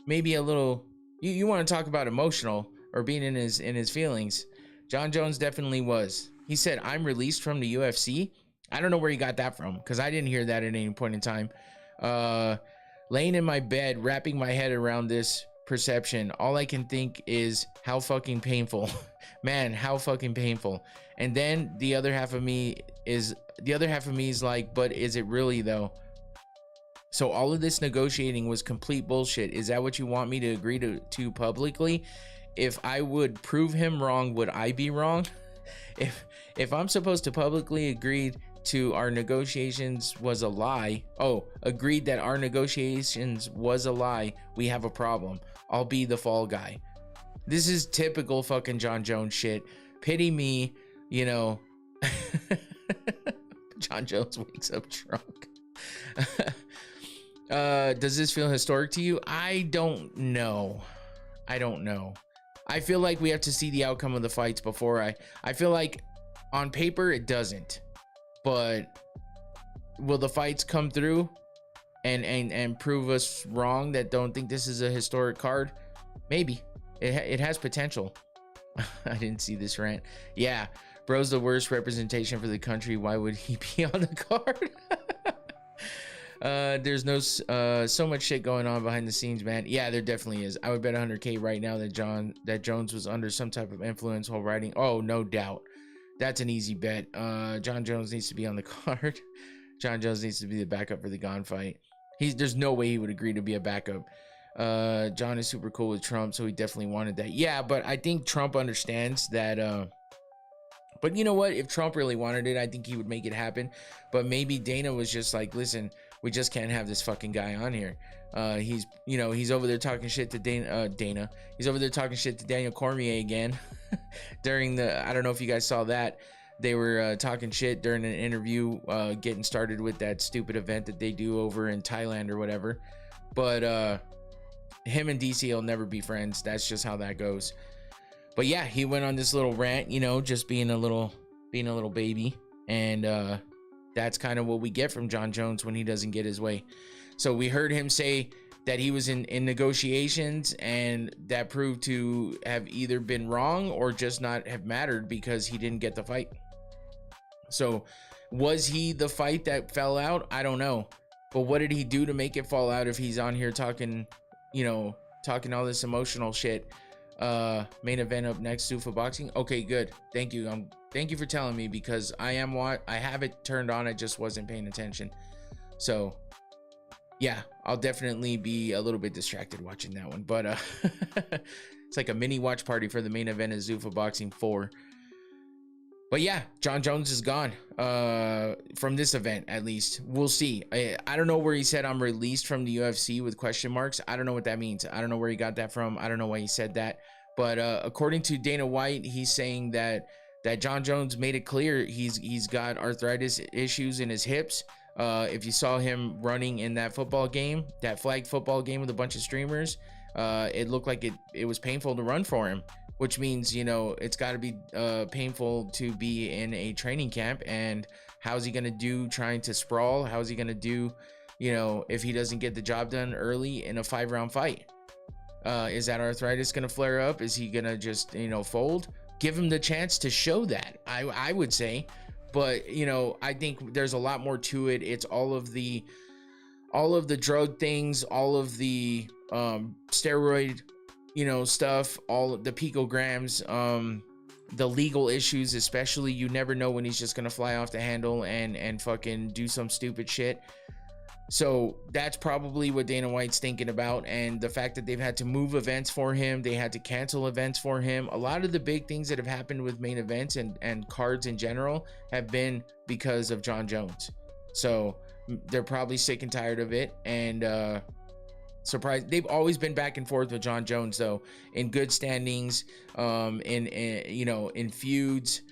maybe a little. You want to talk about emotional or being in his feelings? Jon Jones definitely was. He said, "I'm released from the UFC." I don't know where he got that from, because I didn't hear that at any point in time. Laying in my bed, wrapping my head around this perception, all I can think is how fucking painful. Man, how fucking painful. And then the other half of me is like, but is it really though? So all of this negotiating was complete bullshit. Is that what you want me to agree to publicly? If I would prove him wrong, would I be wrong? If I'm supposed to publicly agree to our negotiations was a lie, agreed that our negotiations was a lie, we have a problem. I'll be the fall guy. This is typical fucking Jon Jones shit. Pity me, Jon Jones wakes up drunk. Does this feel historic to you? I don't know. I feel like we have to see the outcome of the fights before I feel like on paper it doesn't, but will the fights come through and prove us wrong that don't think this is a historic card? Maybe. It has potential. I didn't see this rant. Yeah, bro's the worst representation for the country. Why would he be on the card? There's no so much shit going on behind the scenes, man. Yeah, there definitely is. I would bet 100K right now that Jones was under some type of influence while writing. Oh, no doubt. That's an easy bet. Jon Jones needs to be on the card. Jon Jones needs to be the backup for the Gone fight. There's no way he would agree to be a backup. Jon is super cool with Trump, so he definitely wanted that. Yeah, but I think Trump understands that. But you know what? If Trump really wanted it, I think he would make it happen. But maybe Dana was just like, listen, we just can't have this fucking guy on here. He's over there talking shit to Dana. He's over there talking shit to Daniel Cormier again. During I don't know if you guys saw that. They were talking shit during an interview, getting started with that stupid event that they do over in Thailand or whatever. But him and DC will never be friends. That's just how that goes. But yeah, he went on this little rant, just being a little baby. And that's kind of what we get from Jon Jones when he doesn't get his way. So we heard him say that he was in negotiations, and that proved to have either been wrong or just not have mattered because he didn't get the fight. So was he the fight that fell out? I don't know. But what did he do to make it fall out if he's on here talking all this emotional shit? Main event up next, Zuffa Boxing. Okay, good. Thank you. Thank you for telling me, because I have it turned on. I just wasn't paying attention. So yeah, I'll definitely be a little bit distracted watching that one. But it's like a mini watch party for the main event of Zuffa Boxing 4. But yeah, Jon Jones is gone from this event, at least. We'll see. I don't know where he said I'm released from the UFC with question marks. I don't know what that means. I don't know where he got that from. I don't know why he said that. But according to Dana White, he's saying that Jon Jones made it clear he's got arthritis issues in his hips. If you saw him running in that football game, that flag football game with a bunch of streamers, it looked like it was painful to run for him. Which means, it's got to be painful to be in a training camp. And how's he going to do trying to sprawl? How's he going to do, if he doesn't get the job done early in a 5-round fight? Is that arthritis going to flare up? Is he going to just, fold? Give him the chance to show that, I would say. But, I think there's a lot more to it. It's all of the drug things, all of the steroid stuff, all of the picograms, the legal issues, especially. You never know when he's just gonna fly off the handle and fucking do some stupid shit. So that's probably what Dana White's thinking about. And the fact that they've had to move events for him, they had to cancel events for him. A lot of the big things that have happened with main events and cards in general have been because of Jon Jones. So they're probably sick and tired of it. And surprised. They've always been back and forth with Jon Jones, though, in good standings, in feuds,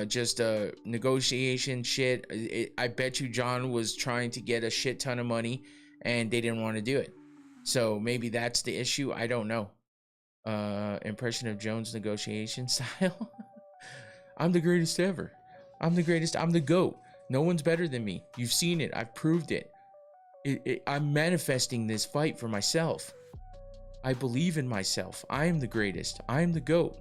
just negotiation shit. I bet you Jon was trying to get a shit ton of money and they didn't want to do it. So maybe that's the issue. I don't know. Impression of Jones' negotiation style. I'm the greatest ever. I'm the greatest. I'm the GOAT. No one's better than me. You've seen it. I've proved it. I'm manifesting this fight for myself. I believe in myself. I am the greatest. I am the GOAT.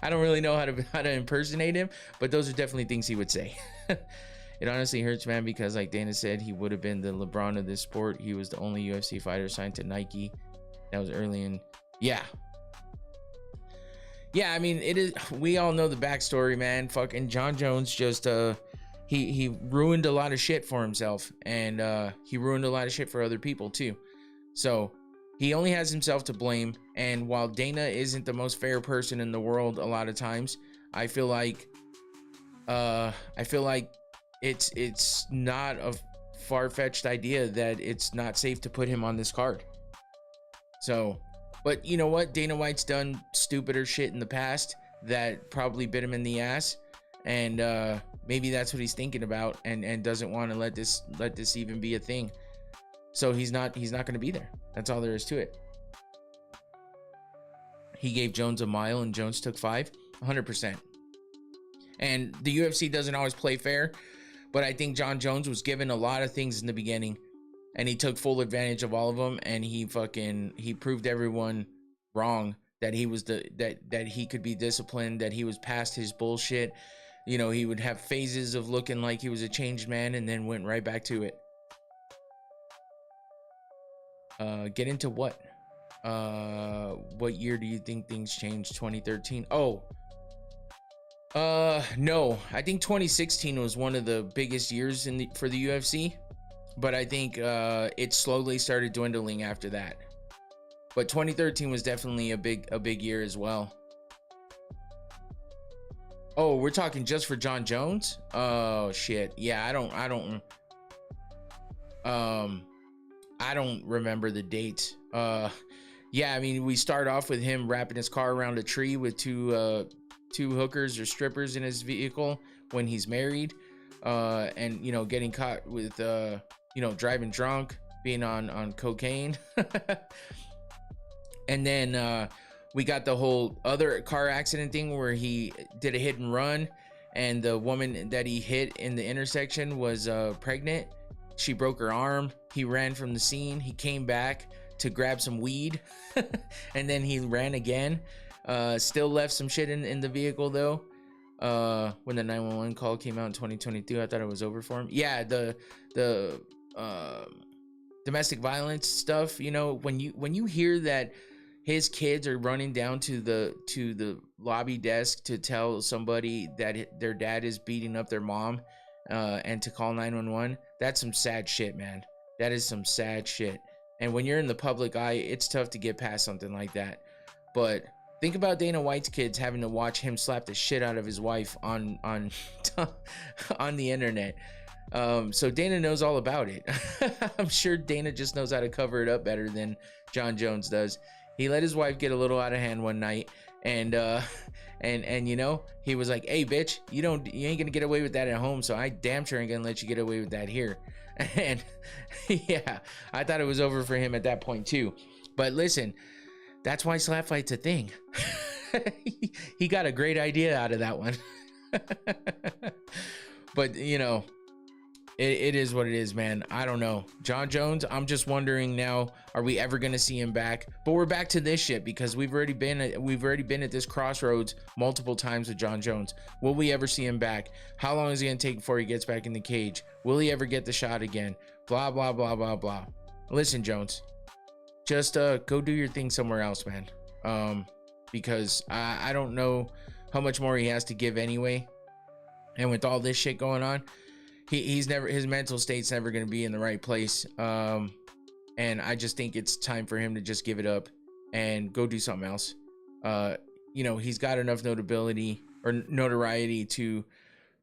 I don't really know how to impersonate him, but those are definitely things he would say. It honestly hurts, man, because like Dana said, he would have been the LeBron of this sport. He was the only UFC fighter signed to Nike. That was early in. Yeah, I mean, it is. We all know the backstory, man. Fucking Jon Jones just he ruined a lot of shit for himself, and he ruined a lot of shit for other people too. So he only has himself to blame. And while Dana isn't the most fair person in the world, a lot of times, I feel like it's not a far-fetched idea that it's not safe to put him on this card. So, but you know what? Dana White's done stupider shit in the past that probably bit him in the ass. And maybe that's what he's thinking about, and doesn't want to let this even be a thing. So he's not going to be there. That's all there is to it. He gave Jones a mile and Jones took 5. 100%. And the UFC doesn't always play fair, but I think Jon Jones was given a lot of things in the beginning, and he took full advantage of all of them, and he proved everyone wrong, that he was that he could be disciplined, that he was past his bullshit. You know, he would have phases of looking like he was a changed man and then went right back to it. Get into what? What year do you think things changed? 2013? Oh. No. I think 2016 was one of the biggest years for the UFC. But I think it slowly started dwindling after that. But 2013 was definitely a big year as well. Oh, we're talking just for Jon Jones? Oh shit. Yeah, I don't remember the dates. Yeah, I mean, we start off with him wrapping his car around a tree with two hookers or strippers in his vehicle when he's married, and getting caught with driving drunk, being on cocaine. And then we got the whole other car accident thing where he did a hit and run, and the woman that he hit in the intersection was pregnant. She broke her arm. He ran from the scene. He came back to grab some weed, and then he ran again. Still left some shit in the vehicle though. When the 911 call came out in 2022, I thought it was over for him. Yeah, the domestic violence stuff. When you hear that his kids are running down to the lobby desk to tell somebody that their dad is beating up their mom, and to call 911, that's some sad shit, man. That is some sad shit. And when you're in the public eye, it's tough to get past something like that. But think about Dana White's kids having to watch him slap the shit out of his wife on on the internet. So Dana knows all about it. I'm sure Dana just knows how to cover it up better than Jon Jones does. He let his wife get a little out of hand one night, and he was like, "Hey, bitch, you ain't gonna get away with that at home, so I damn sure ain't gonna let you get away with that here." And yeah, I thought it was over for him at that point too. But listen, that's why slap fight's a thing. He got a great idea out of that one. But it is what it is, man. I don't know. Jon Jones, I'm just wondering now, are we ever gonna see him back? But we're back to this shit because we've already been at this crossroads multiple times with Jon Jones. Will we ever see him back? How long is it gonna take before he gets back in the cage? Will he ever get the shot again? Blah blah blah blah blah. Listen, Jones, just go do your thing somewhere else, man. Because I don't know how much more he has to give anyway. And with all this shit going on, he's never, his mental state's never going to be in the right place. And I just think it's time for him to just give it up and go do something else. You know, he's got enough notability or notoriety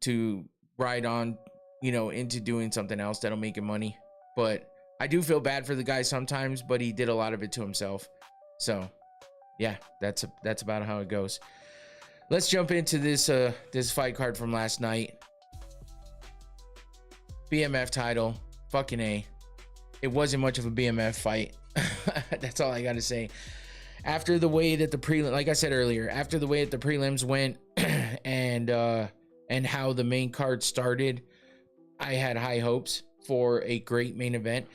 to ride on, you know, into doing something else that'll make him money. But I do feel bad for the guy sometimes, but he did a lot of it to himself. So yeah, that's about how it goes. Let's jump into this this fight card from last night. BMF title, fucking A. It wasn't much of a BMF fight. That's all I gotta say. After the way that the prelim, like I said earlier, after the way that the prelims went and how the main card started, I had high hopes for a great main event.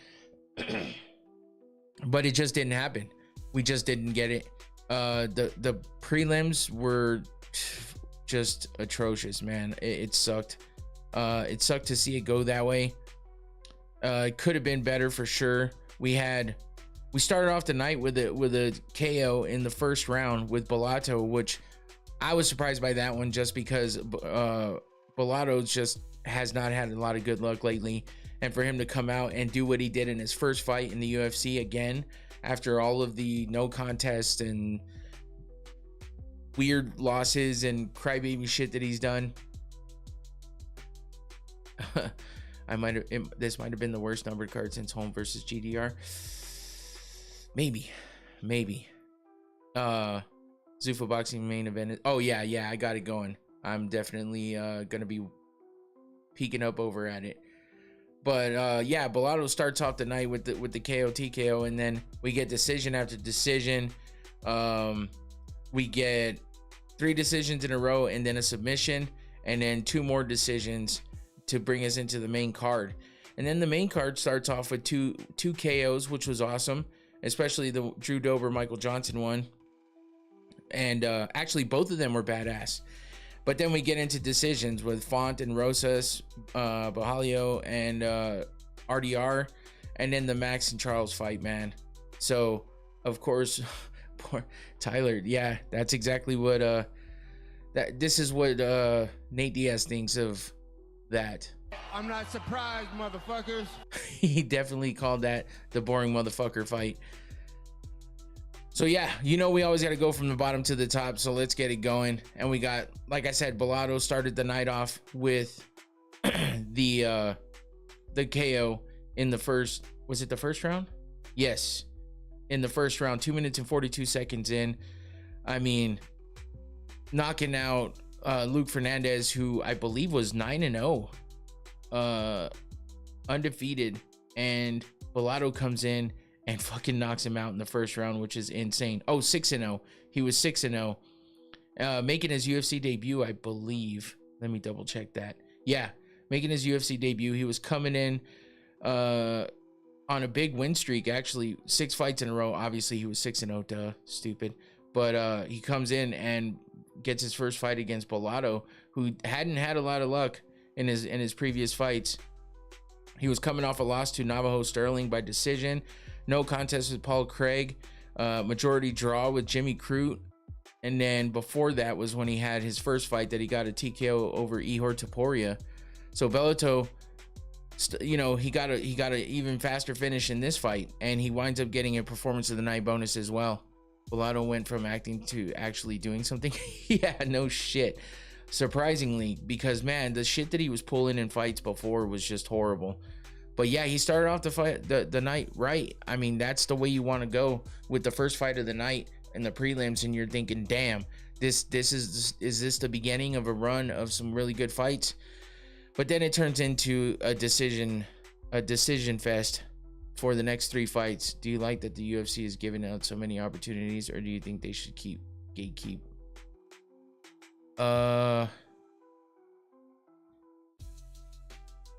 But it just didn't happen. We just didn't get it. The prelims were just atrocious, man. It sucked. It sucked to see it go that way. It could have been better for sure. We started off the night with a KO in the first round with Bellato, which I was surprised by that one just because Bellato just has not had a lot of good luck lately. And for him to come out and do what he did in his first fight in the UFC again, after all of the no contest and weird losses and crybaby shit that he's done. This might have been the worst numbered card since Home versus GDR. Maybe. Zuffa boxing main event. Oh yeah, I got it going. I'm definitely gonna be peeking up over at it. But yeah, Bellato starts off the night with the KO TKO, and then we get decision after decision. We get 3 decisions in a row, and then a submission, and then 2 more decisions to bring us into the main card. And then the main card starts off with two KOs, which was awesome, especially the Drew Dober Michael Johnson one. And actually both of them were badass. But then we get into decisions with Font and Rosas, Bajalio and RDR, and then the Max and Charles fight, man. So of course, poor Tyler. Yeah, that's exactly what this is what Nate Diaz thinks of that. I'm not surprised, motherfuckers. He definitely called that the boring motherfucker fight. So yeah, you know we always got to go from the bottom to the top, so let's get it going. And we got, like I said, Bellato started the night off with the KO in the first, was it the first round? Yes, in the first round, 2 minutes and 42 seconds in. I mean, knocking out Luke Fernandez, who I believe was 9-0, undefeated, and Bellato comes in and fucking knocks him out in the first round, which is insane. Oh, 6-0. He was 6-0, making his UFC debut, I believe. Let me double check that. Yeah, making his UFC debut. He was coming in on a big win streak, actually 6 fights in a row. Obviously, he was 6-0, duh, stupid. But he comes in and gets his first fight against Bellato, who hadn't had a lot of luck in his previous fights. He was coming off a loss to Navajo Sterling by decision, no contest with Paul Craig, majority draw with Jimmy Crute, and then before that was when he had his first fight that he got a TKO over Ihor Topuria. So Bellato, you know, he got a even faster finish in this fight, and he winds up getting a performance of the night bonus as well. Bellato went from acting to actually doing something. Yeah, no shit. Surprisingly, because man, the shit that he was pulling in fights before was just horrible. But yeah, he started off the fight the night right. I mean, that's the way you want to go with the first fight of the night in the prelims, and you're thinking, damn, is this the beginning of a run of some really good fights? But then it turns into a decision fest for the next 3 fights. Do you like that the UFC is giving out so many opportunities, or do you think they should keep gatekeep?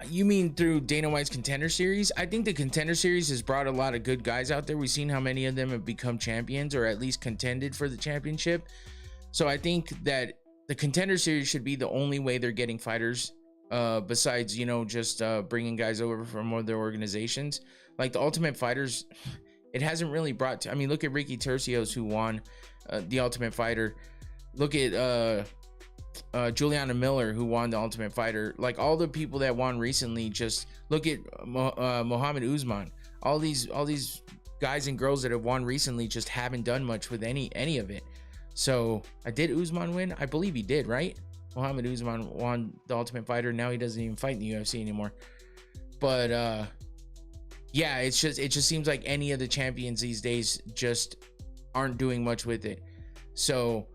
You mean through Dana White's Contender Series? I think the Contender Series has brought a lot of good guys out there. We've seen how many of them have become champions, or at least contended for the championship. So I think that the Contender Series should be the only way they're getting fighters, besides, you know, just bringing guys over from other organizations. Like the Ultimate Fighters, it hasn't really brought to, I mean, look at Ricky Tercios, who won the Ultimate Fighter. Look at Juliana Miller, who won the Ultimate Fighter. Like all the people that won recently, just look at Muhammad Usman. All these guys and girls that have won recently just haven't done much with any of it. So did Usman win? I believe he did, right? Muhammad Usman won the Ultimate Fighter. Now he doesn't even fight in the UFC anymore. But yeah, it just seems like any of the champions these days just aren't doing much with it. So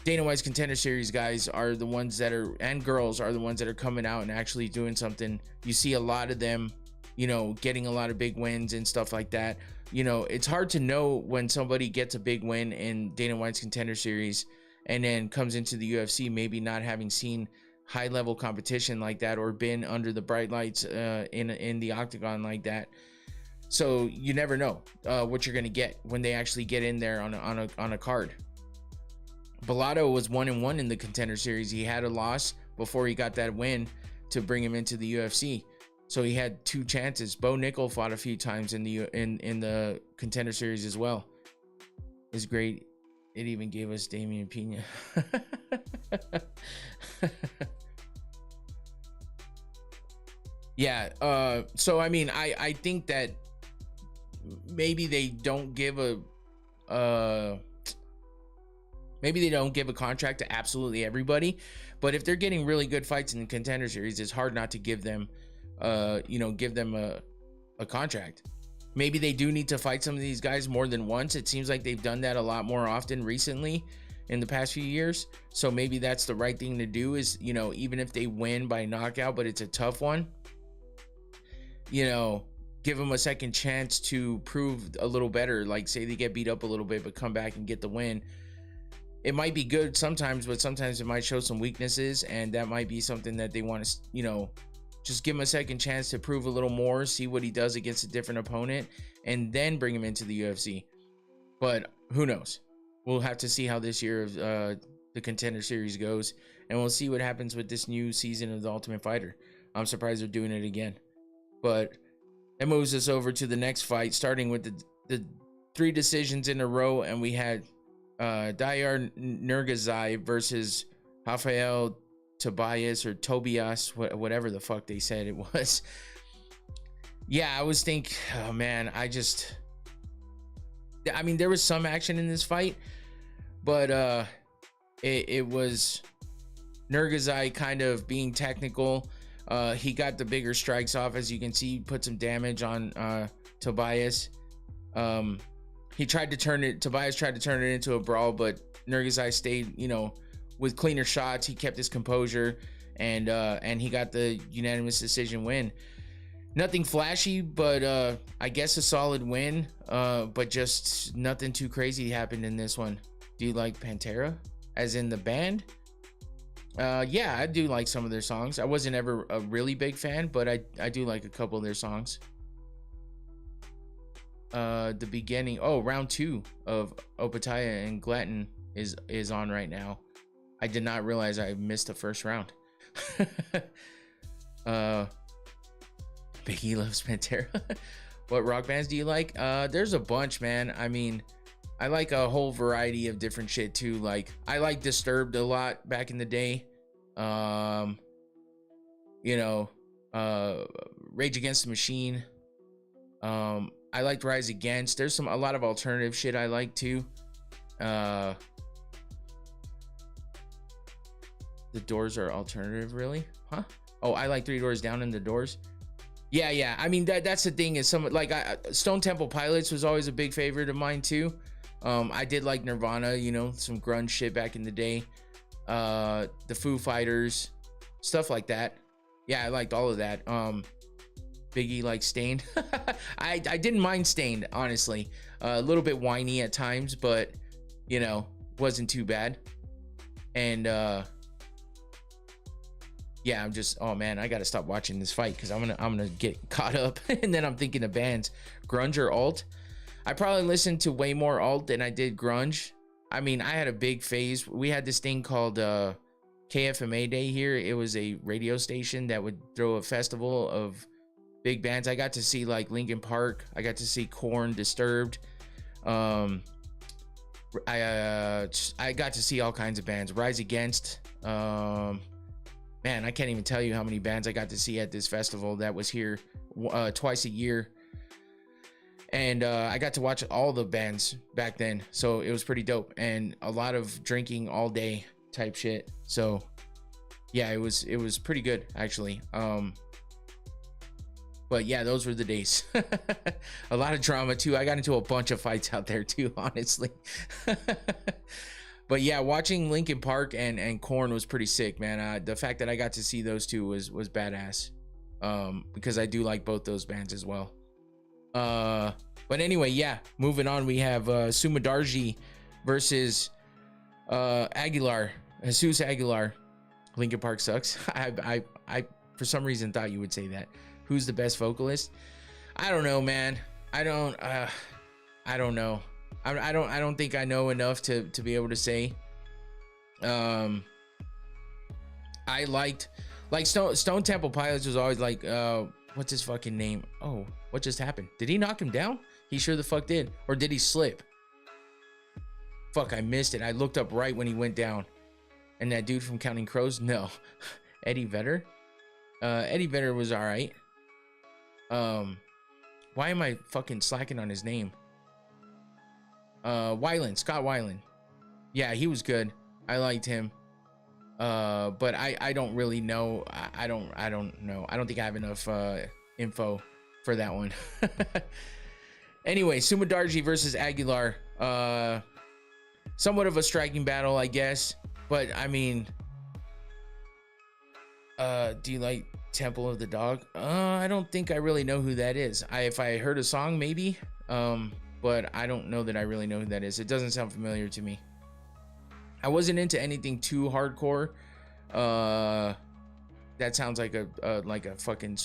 Dana White's Contender Series guys are the ones that are, and girls are the ones that are coming out and actually doing something. You see a lot of them, you know, getting a lot of big wins and stuff like that. You know, it's hard to know when somebody gets a big win in Dana White's Contender Series and then comes into the UFC, maybe not having seen high level competition like that or been under the bright lights in the octagon like that. So you never know what you're gonna get when they actually get in there on a card. Bellato was 1-1 in the Contender Series. He had a loss before he got that win to bring him into the UFC. So he had 2 chances. Bo Nickel fought a few times in the Contender Series as well. It's great. It even gave us Damian Pena. Yeah. So I mean, I think that maybe they don't give a contract to absolutely everybody, but if they're getting really good fights in the Contender Series, it's hard not to give them a contract. Maybe they do need to fight some of these guys more than once. It seems like they've done that a lot more often recently in the past few years. So maybe that's the right thing to do is, you know, even if they win by knockout, but it's a tough one, you know, give them a second chance to prove a little better. Like say they get beat up a little bit, but come back and get the win. It might be good sometimes, but sometimes it might show some weaknesses, and that might be something that they want to, you know, just give him a second chance to prove a little more, see what he does against a different opponent, and then bring him into the UFC. But who knows? We'll have to see how this year of the Contender Series goes, and we'll see what happens with this new season of the Ultimate Fighter. I'm surprised they're doing it again. But that moves us over to the next fight, starting with the 3 decisions in a row, and we had Dayar Nurgazai versus Rafael Tobias or Tobias, whatever the fuck they said it was. Yeah, I was thinking, oh man, I mean, there was some action in this fight, but it was Nurgazai kind of being technical. He got the bigger strikes off, as you can see, put some damage on Tobias. Tobias tried to turn it into a brawl, but Nurgazai stayed, you know, with cleaner shots. He kept his composure, and he got the unanimous decision win. Nothing flashy, but I guess a solid win, but just nothing too crazy happened in this one. Do you like Pantera, as in the band? Yeah, I do like some of their songs. I wasn't ever a really big fan, but I do like a couple of their songs. The beginning, round 2 of Opataya and Glatton is on right now. I did not realize I missed the first round. Biggie loves Pantera. What rock bands do you like? There's a bunch, man. I mean, I like a whole variety of different shit too. Like I like Disturbed a lot back in the day. You know, Rage Against the Machine. I liked Rise Against. There's a lot of alternative shit I like too. The Doors are alternative, really? Huh? Oh, I like Three Doors Down and The Doors. Yeah. I mean, that's the thing, is some like Stone Temple Pilots was always a big favorite of mine too. I did like Nirvana, you know, some grunge shit back in the day. The Foo Fighters, stuff like that. Yeah, I liked all of that. Biggie liked Stained. I didn't mind Stained, honestly. A little bit whiny at times, but you know, wasn't too bad. And yeah, I'm just, oh man, I gotta stop watching this fight because I'm gonna get caught up. And then I'm thinking of bands, grunge or alt. I probably listened to way more alt than I did grunge. I mean, I had a big phase. We had this thing called KFMA Day here. It was a radio station that would throw a festival of big bands. I got to see like Linkin Park. I got to see Korn, Disturbed. I got to see all kinds of bands. Rise Against, man, I can't even tell you how many bands I got to see at this festival that was here twice a year. And I got to watch all the bands back then, so it was pretty dope. And a lot of drinking all day type shit. So yeah, it was pretty good actually. But yeah, those were the days. A lot of drama too. I got into a bunch of fights out there too, honestly. But yeah, watching Linkin Park and Korn was pretty sick, man. The fact that I got to see those two was badass. Because I do like both those bands as well. But anyway, yeah, moving on, we have Sumadarji versus Aguilar, Jesus Aguilar. Linkin Park sucks. I for some reason thought you would say that. Who's the best vocalist? I don't know, man. I don't know. I don't think I know enough to be able to say. I liked Stone Temple Pilots was always like what's his fucking name? Oh, what just happened? Did he knock him down? He sure the fuck did. Or did he slip? Fuck, I missed it. I looked up right when he went down. And that dude from Counting Crows? No. Eddie Vedder? Eddie Vedder was alright. Why am I fucking slacking on his name? Weiland, Scott Weiland. Yeah, he was good. I liked him. But I don't really know. I don't know. I don't think I have enough info for that one. Anyway, Sumadarji versus Aguilar. Somewhat of a striking battle, I guess. But I mean, do you like Temple of the Dog? I don't think I really know who that is. If I heard a song, maybe. But I don't know that I really know who that is. It doesn't sound familiar to me. I wasn't into anything too hardcore. That sounds like a fucking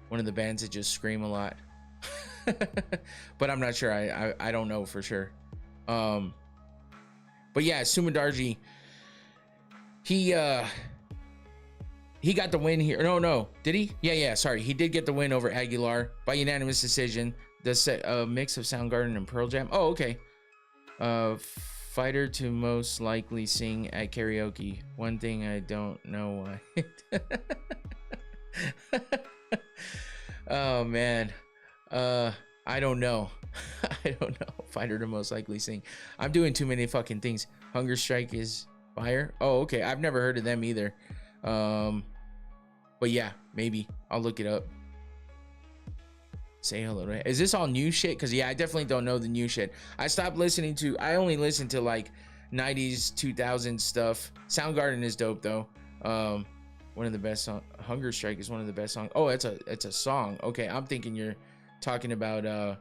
one of the bands that just scream a lot. But I'm not sure. I don't know for sure. But yeah, Sumadarji. He got the win here. No, did he? Yeah. Sorry, he did get the win over Aguilar by unanimous decision. The mix of Soundgarden and Pearl Jam. Oh, okay. Fighter to most likely sing at karaoke. One thing I don't know why. Oh man. I don't know. I don't know. Fighter to most likely sing. I'm doing too many fucking things. Hunger Strike is fire. Oh, okay. I've never heard of them either. But yeah, maybe I'll look it up. Say hello to. Is this all new shit? Because yeah, I definitely don't know the new shit. I stopped listening to. I only listen to like 90s, 2000s stuff. Soundgarden is dope though. One of the best songs. Hunger Strike is one of the best songs. Oh, it's a song. Okay, I'm thinking you're talking about.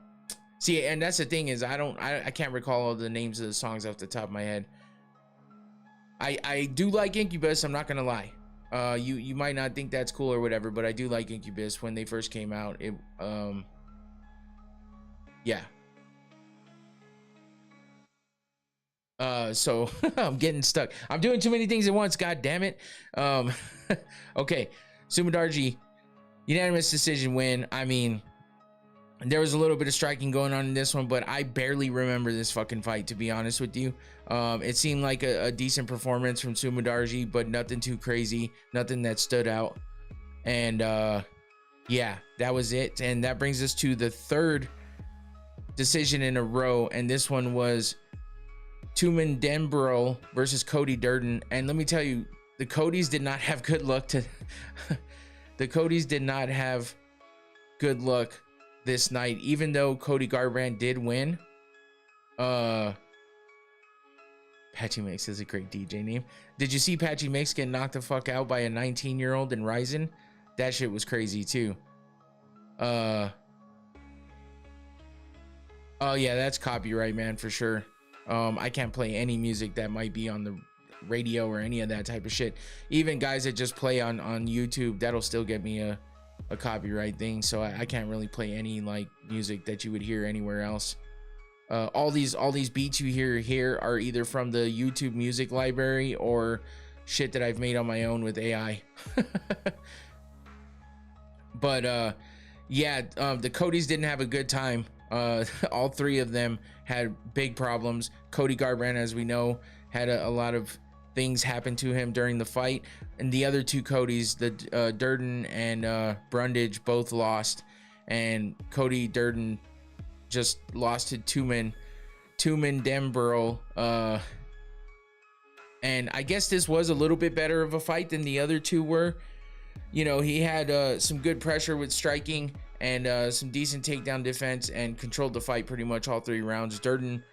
See, and that's the thing is I can't recall all the names of the songs off the top of my head. I do like Incubus. I'm not gonna lie. You might not think that's cool or whatever, but I do like Incubus when they first came out. Yeah. So I'm getting stuck. I'm doing too many things at once. God damn it. Okay. Sumadarji, unanimous decision win. I mean, there was a little bit of striking going on in this one, but I barely remember this fucking fight, to be honest with you. It seemed like a decent performance from Sumadarji, but nothing too crazy, nothing that stood out. And yeah, that was it. And that brings us to the third decision in a row, and this one was Tumen Denbro versus Cody Durden. And let me tell you, the Codys did not have good luck to the Codys did not have good luck this night, even though Cody Garbrandt did win. Patchy Mix is a great DJ name. Did you see Patchy Mix get knocked the fuck out by a 19-year-old in Ryzen? That shit was crazy too. Oh yeah, that's copyright, man, for sure. I can't play any music that might be on the radio or any of that type of shit. Even guys that just play on YouTube, that'll still get me a copyright thing. So I can't really play any like music that you would hear anywhere else. All these beats you hear here are either from the YouTube music library or shit that I've made on my own with AI. But yeah, the Codys didn't have a good time. All three of them had big problems. Cody Garbrandt, as we know, had a lot of things happen to him during the fight, and the other two Codys, the Durden and Brundage, both lost, and Cody Durden just lost to Tumen Demburl. And I guess this was a little bit better of a fight than the other two were. You know, he had some good pressure with striking and some decent takedown defense and controlled the fight pretty much all 3 rounds. Durden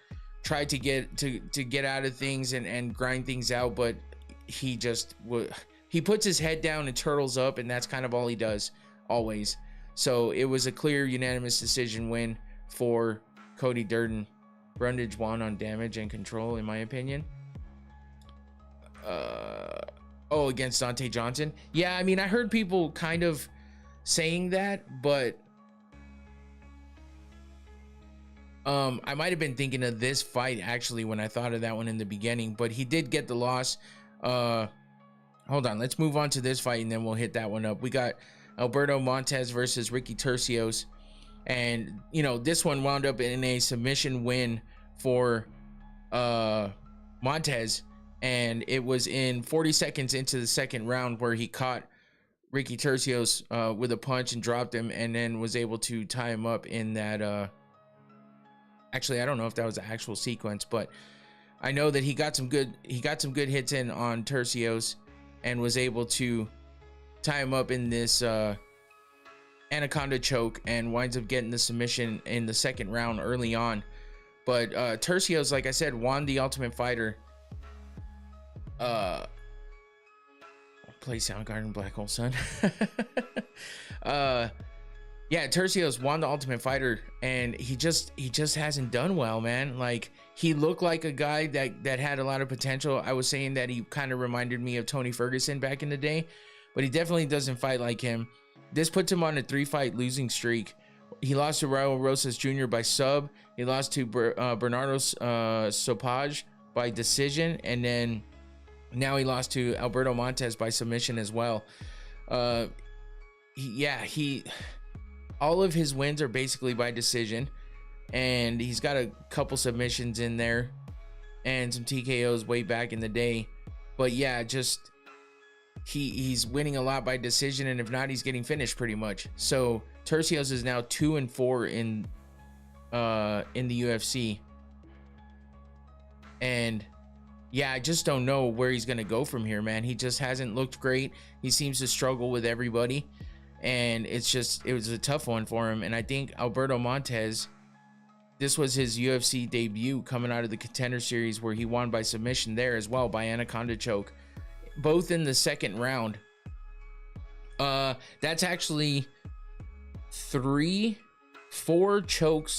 tried to get out of things and grind things out, but he puts his head down and turtles up, and that's kind of all he does always. So it was a clear unanimous decision win for Cody Durden. Brundage won on damage and control, in my opinion. Against Dante Johnson. Yeah, I mean, I heard people kind of saying that, but I might have been thinking of this fight actually when I thought of that one in the beginning, but he did get the loss. Hold on, let's move on to this fight and then we'll hit that one up. We got Alberto Montez versus Ricky Turcios, and you know, this one wound up in a submission win for Montez, and it was in 40 seconds into the second round where he caught Ricky Turcios with a punch and dropped him, and then was able to tie him up in that actually, I don't know if that was the actual sequence, but I know that he got some good hits in on Turcios and was able to tie him up in this anaconda choke and winds up getting the submission in the second round early on. But Turcios, like I said, won the Ultimate Fighter. Play Soundgarden, Black Hole Sun. Yeah, Turcios won the Ultimate Fighter, and he just hasn't done well, man. Like, he looked like a guy that had a lot of potential. I was saying that he kind of reminded me of Tony Ferguson back in the day, but he definitely doesn't fight like him. This puts him on a 3-fight losing streak. He lost to Raul Rosas Jr. by sub. He lost to Bernardo Sopaj by decision, and then now he lost to Alberto Montez by submission as well. All of his wins are basically by decision, and he's got a couple submissions in there and some TKOs way back in the day. But yeah, just he's winning a lot by decision, and if not, he's getting finished pretty much. So Turcios is now 2-4 in the UFC, and yeah, I just don't know where he's gonna go from here, man. He just hasn't looked great. He seems to struggle with everybody, and it was a tough one for him. And I think Alberto Montez, this was his UFC debut coming out of the Contender Series, where he won by submission there as well by anaconda choke, both in the second round. That's actually four choke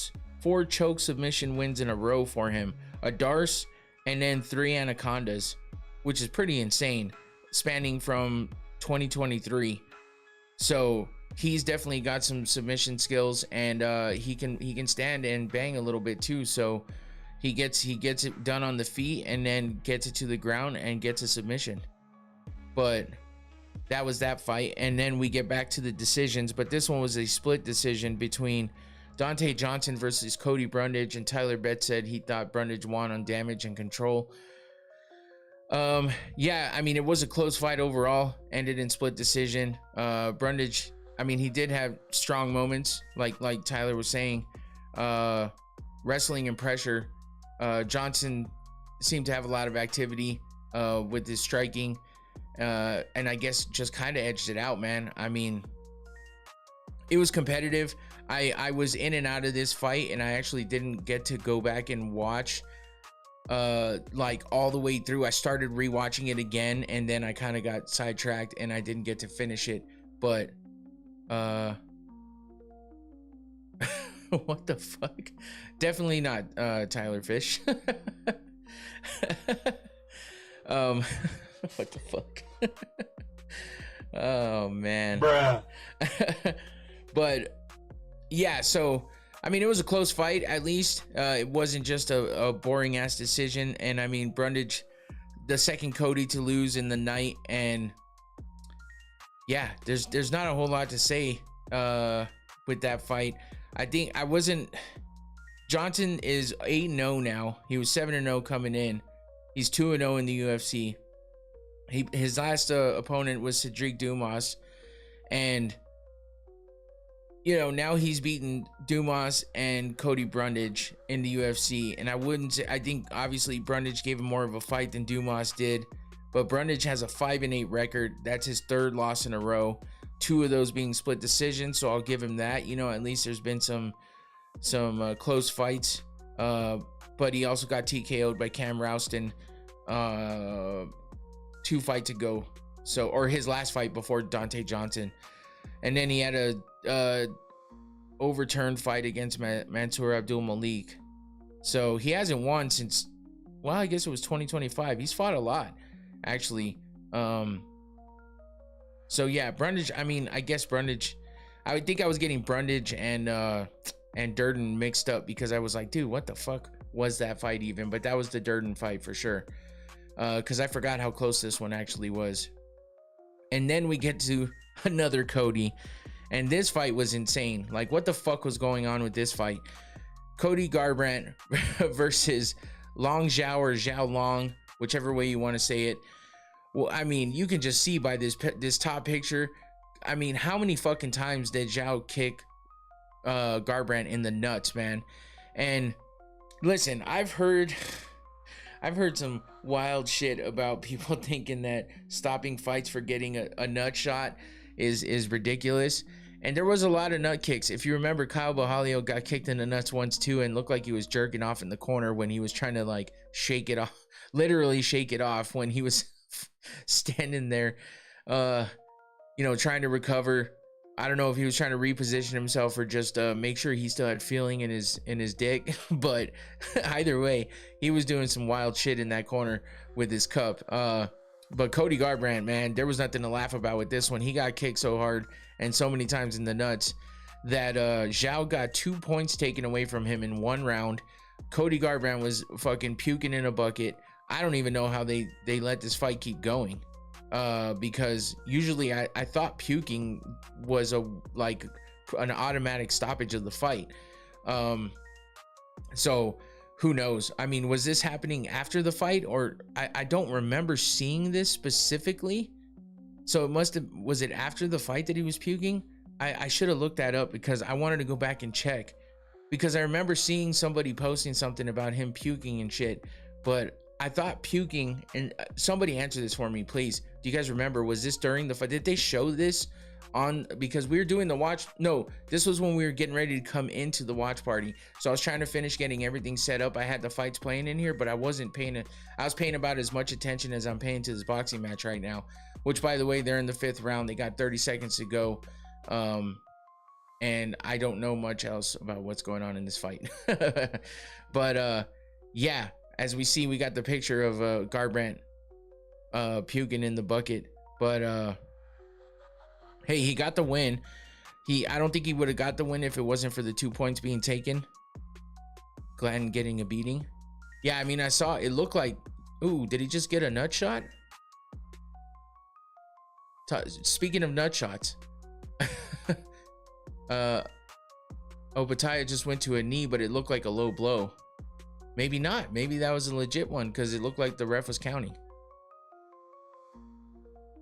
submission wins in a row for him. A Darce and then 3 anacondas, which is pretty insane, spanning from 2023. So he's definitely got some submission skills, and he can stand and bang a little bit too. So he gets it done on the feet and then gets it to the ground and gets a submission. But that was that fight, and then we get back to the decisions. But this one was a split decision between Dante Johnson versus Cody Brundage, and Tyler Betts said he thought Brundage won on damage and control. Yeah, I mean, it was a close fight overall, ended in split decision. Brundage, I mean, he did have strong moments, like Tyler was saying, wrestling and pressure. Johnson seemed to have a lot of activity with his striking, and I guess just kind of edged it out, man. I mean, it was competitive. I was in and out of this fight, and I actually didn't get to go back and watch like all the way through. I started rewatching it again, and then I kind of got sidetracked and I didn't get to finish it. But what the fuck? Definitely not Tyler Fish. What the fuck? Oh man, bruh. But yeah, so I mean, it was a close fight. At least it wasn't just a boring ass decision. And I mean, Brundage, the second Cody to lose in the night, and yeah, there's not a whole lot to say with that fight. I think I wasn't Johnson is 8-0 now. He was 7-0 coming in. He's 2-0 in the UFC. His last opponent was Cedric Dumas, and you know, now he's beaten Dumas and Cody Brundage in the UFC. And I wouldn't say, I think obviously Brundage gave him more of a fight than Dumas did, but Brundage has a 5-8 record. That's his third loss in a row. 2 of those being split decisions, so I'll give him that. You know, at least there's been some close fights. But he also got TKO'd by Cam Rouston 2 fights ago. So, or his last fight before Dante Johnson. And then he had a overturned fight against Mansour Abdul Malik. So he hasn't won since, well, I guess it was 2025. He's fought a lot, actually. So yeah, Brundage, I mean, I guess Brundage, I would think I was getting Brundage and Durden mixed up, because I was like, dude, what the fuck was that fight even? But that was the Durden fight for sure. Because I forgot how close this one actually was. And then we get to another Cody, and this fight was insane. Like, what the fuck was going on with this fight? Cody Garbrandt versus Long Zhao, or Zhao Long, whichever way you want to say it. Well, I mean, you can just see by this top picture. I mean, how many fucking times did Zhao kick Garbrandt in the nuts, man? And listen, I've heard some wild shit about people thinking that stopping fights for getting a nut shot is ridiculous. And there was a lot of nut kicks. If you remember, Kyle Bohalio got kicked in the nuts once too, and looked like he was jerking off in the corner when he was trying to like shake it off, literally shake it off, when he was standing there, you know, trying to recover. I don't know if he was trying to reposition himself or just make sure he still had feeling in his dick. But either way, he was doing some wild shit in that corner with his cup. But Cody Garbrandt, man, there was nothing to laugh about with this one. He got kicked so hard and so many times in the nuts that Zhao got 2 points taken away from him in 1 round. Cody Garbrandt was fucking puking in a bucket. I don't even know how they let this fight keep going. Because usually I thought puking was like an automatic stoppage of the fight. So who knows? I mean, was this happening after the fight, or I don't remember seeing this specifically. So was it after the fight that he was puking? I should have looked that up, because I wanted to go back and check, because I remember seeing somebody posting something about him puking and shit, but I thought puking, and somebody answer this for me, please. Do you guys remember, was this during the fight? Did they show this on, because we were doing the watch? No, this was when we were getting ready to come into the watch party. So I was trying to finish getting everything set up. I had the fights playing in here, but I wasn't paying I was paying about as much attention as I'm paying to this boxing match right now, which, by the way, they're in the 5th round. They got 30 seconds to go. And I don't know much else about what's going on in this fight. But yeah, as we see, we got the picture of Garbrandt puking in the bucket. But hey, he got the win. I don't think he would have got the win if it wasn't for the 2 points being taken. Glenn getting a beating. Yeah, I mean, I saw it looked like, ooh, did he just get a nut shot? Speaking of nut shots, Bataya just went to a knee, but it looked like a low blow. Maybe not. Maybe that was a legit one, because it looked like the ref was counting.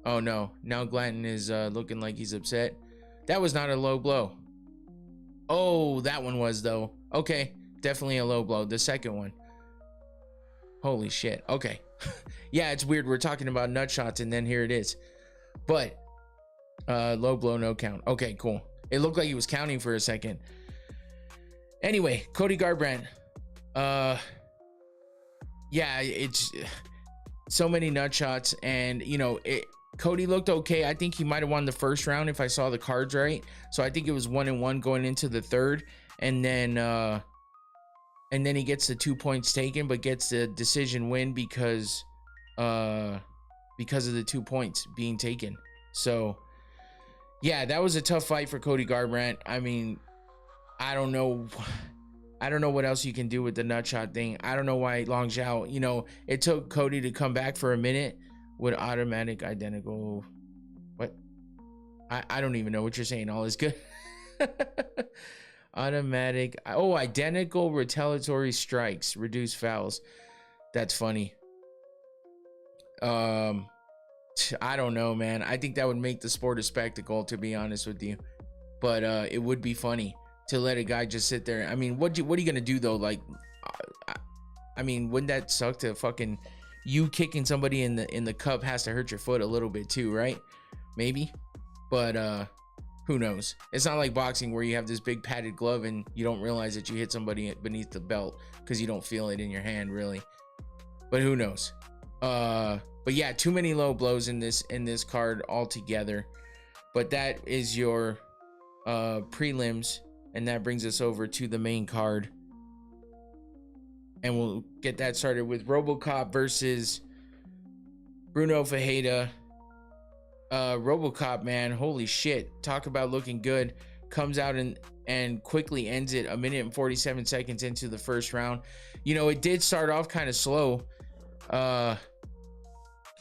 Oh no, now Glanton is looking like he's upset. That was not a low blow. Oh, that one was, though. Okay, definitely a low blow. The second one. Holy shit. Okay. Yeah, it's weird. We're talking about nut shots, and then here it is. But low blow, no count. Okay, cool. It looked like he was counting for a second. Anyway, Cody Garbrandt. Yeah, it's so many nut shots, and you know, Cody looked okay. I think he might have won the first round if I saw the cards right. So I think it was 1-1 going into the third, and then he gets the 2 points taken, but gets the decision win because of the 2 points being taken. So yeah, that was a tough fight for Cody Garbrandt. I mean, I don't know what else you can do with the nut shot thing. I don't know why Long Zhao, you know, it took Cody to come back for a minute with automatic identical. What? I don't even know what you're saying. All is good. Automatic. Oh, identical retaliatory strikes. Reduce fouls. That's funny. I don't know, man. I think that would make the sport a spectacle, to be honest with you. But it would be funny to let a guy just sit there. I mean, what are you gonna do though? Like, I mean, wouldn't that suck to fucking you kicking somebody in the cup has to hurt your foot a little bit too, right? Maybe, but who knows? It's not like boxing where you have this big padded glove and you don't realize that you hit somebody beneath the belt because you don't feel it in your hand, really. But who knows? But yeah, too many low blows in this card altogether. But that is your prelims, and that brings us over to the main card. And we'll get that started with RoboCop versus Bruno Ferreira. RoboCop, man, holy shit. Talk about looking good. Comes out and quickly ends it 1 minute and 47 seconds into the first round. You know, it did start off kind of slow. I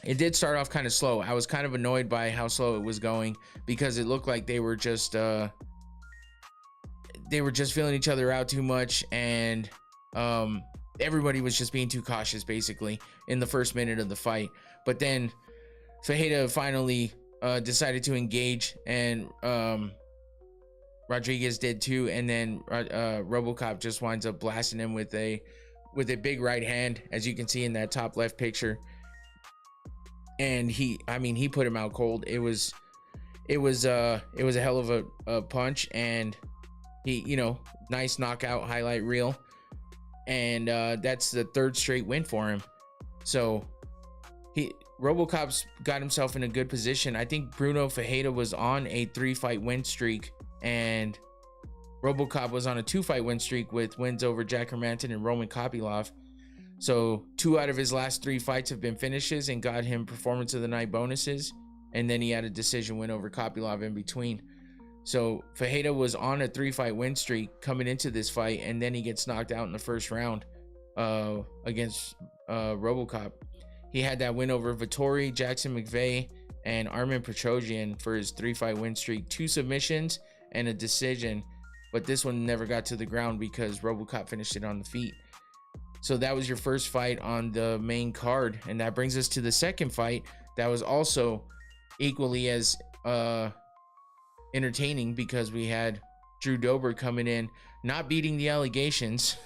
was kind of annoyed by how slow it was going because it looked like they were just feeling each other out too much, and everybody was just being too cautious basically in the first minute of the fight. But then Ferreira finally decided to engage, and Rodriguez did too, and then RoboCop just winds up blasting him with a big right hand, as you can see in that top left picture. And he put him out cold. It was a hell of a punch, and he, you know, nice knockout highlight reel, and that's the third straight win for him. So RoboCop's got himself in a good position. I think Bruno Ferreira was on a 3-fight win streak, and RoboCop was on a 2-fight win streak with wins over Jack Hermanton and Roman Kopylov. So 2 out of his last 3 fights have been finishes and got him performance of the night bonuses. And then he had a decision win over Kopylov in between. So Ferreira was on a 3-fight win streak coming into this fight, and then he gets knocked out in the first round against RoboCop. He had that win over Vettori, Jackson McVeigh, and Armin Petrosian for his 3-fight win streak. 2 submissions and a decision, but this one never got to the ground because RoboCop finished it on the feet. So that was your first fight on the main card, and that brings us to the second fight that was also equally as entertaining, because we had Drew Dober coming in, not beating the allegations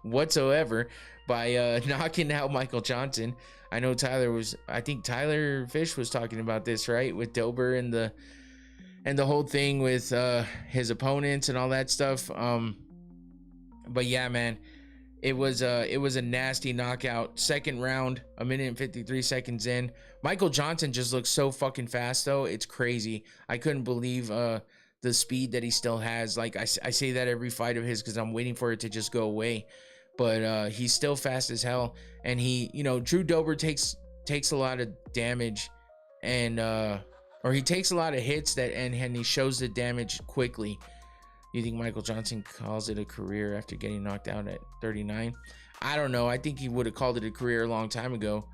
whatsoever by knocking out Michael Johnson. I know I think Tyler Fish was talking about this, right, with Dober and the whole thing with his opponents and all that stuff. But yeah, man, it was a nasty knockout. Second round, 1 minute and 53 seconds in. Michael Johnson just looks so fucking fast, though. It's crazy. I couldn't believe the speed that he still has. Like, I say that every fight of his because I'm waiting for it to just go away. But he's still fast as hell. And he, you know, Drew Dober takes a lot of damage, and or he takes a lot of hits and he shows the damage quickly. You think Michael Johnson calls it a career after getting knocked out at 39? I don't know. I think he would have called it a career a long time ago.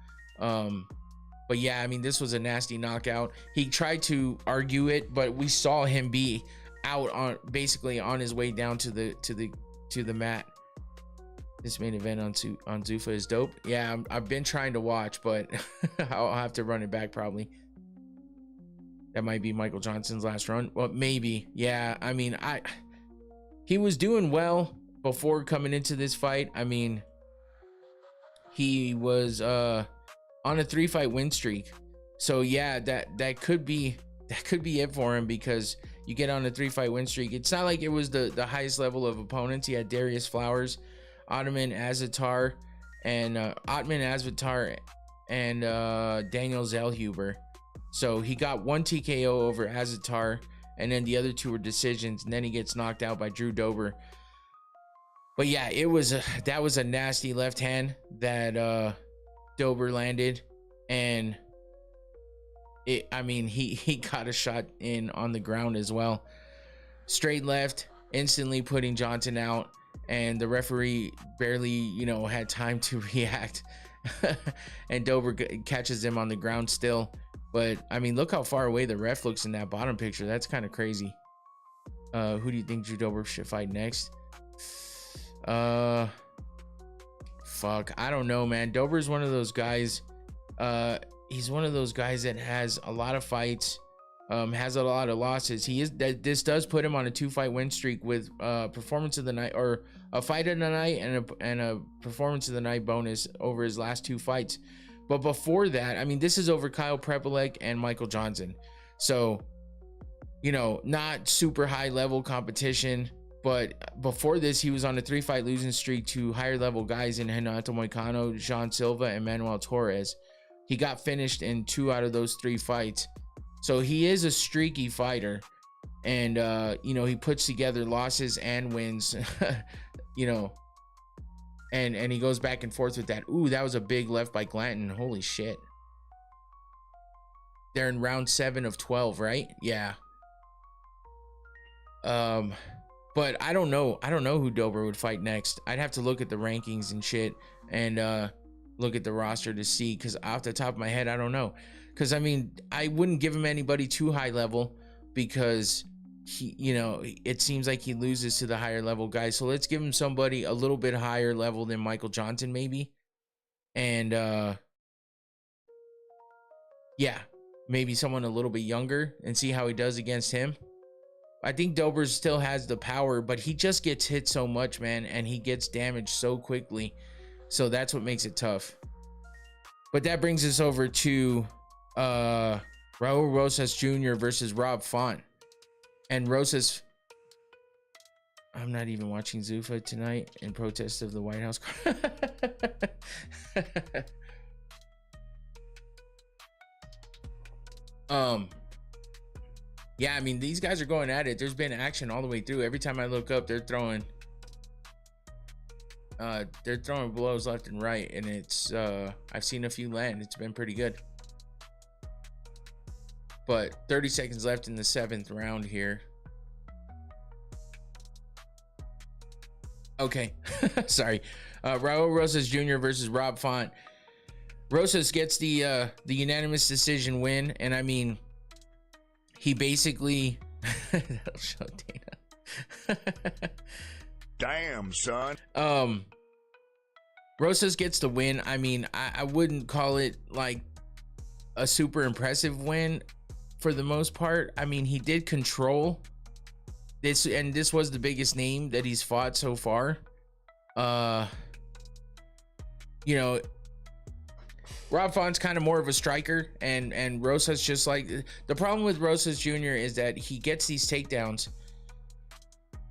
But yeah, I mean, this was a nasty knockout. He tried to argue it, but we saw him be out on basically on his way down to the mat. This main event on Zuffa is dope. Yeah, I've been trying to watch, but I'll have to run it back probably. That might be Michael Johnson's last run. Well, maybe. Yeah, I mean, he was doing well before coming into this fight. I mean, he was on a 3-fight win streak. So yeah, that could be it for him, because you get on a 3-fight win streak. It's not like it was the highest level of opponents. He had Darius Flowers, Otman Azatar, and Daniel Zellhuber. So he got 1 TKO over Azatar, and then the other 2 were decisions, and then he gets knocked out by Drew Dober. But yeah, that was a nasty left hand that Dober landed, and he got a shot in on the ground as well. Straight left, instantly putting Johnson out, and the referee barely, had time to react. And Dober catches him on the ground still. But I mean, look how far away the ref looks in that bottom picture. That's kind of crazy. Who do you think Drew Dober should fight next? Fuck, I don't know, man. Dober's one of those guys. He's one of those guys that has a lot of fights, has a lot of losses. This does put him on a 2-fight win streak with performance of the night, or a fight of the night and a performance of the night bonus over his last 2 fights. But before that, I mean, this is over Kyle Prepolek and Michael Johnson. So, you know, not super high level competition. But before this, he was on a 3-fight losing streak to higher level guys in Renato Moicano, Jean Silva, and Manuel Torres. He got finished in 2 out of those 3 fights. So he is a streaky fighter. And, you know, he puts together losses and wins, you know, and he goes back and forth with that. Ooh, that was a big left by Glanton. Holy shit. They're in round 7 of 12, right? Yeah. But I don't know who Dober would fight next. I'd have to look at the rankings and shit and look at the roster to see, because off the top of my head, I don't know. Because I mean, I wouldn't give him anybody too high level, because he, you know, it seems like he loses to the higher level guys. So let's give him somebody a little bit higher level than Michael Johnson, maybe. And yeah, maybe someone a little bit younger and see how he does against him. I think Dober still has the power, but he just gets hit so much, man, and he gets damaged so quickly. So that's what makes it tough. But that brings us over to Raul Rosas Jr. versus Rob Font. And Rosas, I'm not even watching Zuffa tonight in protest of the White House. Yeah, I mean, these guys are going at it. There's been action all the way through. Every time I look up, they're throwing blows left and right, and it's I've seen a few land. It's been pretty good. But 30 seconds left in the 7th round here. Okay. Sorry. Raul Rosas Jr. versus Rob Font. Rosas gets the unanimous decision win, and I mean, he basically that'll show Dana. Damn, son. Rosas gets the win. I mean, I wouldn't call it like a super impressive win for the most part. I mean, he did control this, and this was the biggest name that he's fought so far. You know, Rob Font's kind of more of a striker, and Rosas just like, the problem with Rosas Jr. is that he gets these takedowns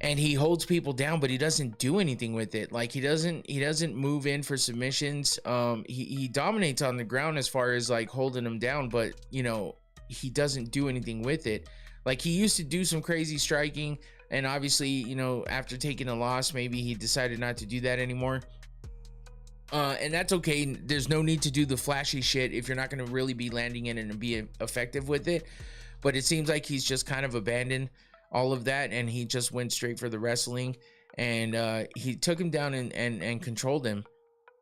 and he holds people down, but he doesn't do anything with it. Like, he doesn't move in for submissions. He dominates on the ground as far as like holding them down, but you know, he doesn't do anything with it. Like, he used to do some crazy striking, and obviously, you know, after taking a loss, maybe he decided not to do that anymore. And that's okay. There's no need to do the flashy shit if you're not going to really be landing in it and be effective with it. But it seems like he's just kind of abandoned all of that, and he just went straight for the wrestling, and he took him down and controlled him.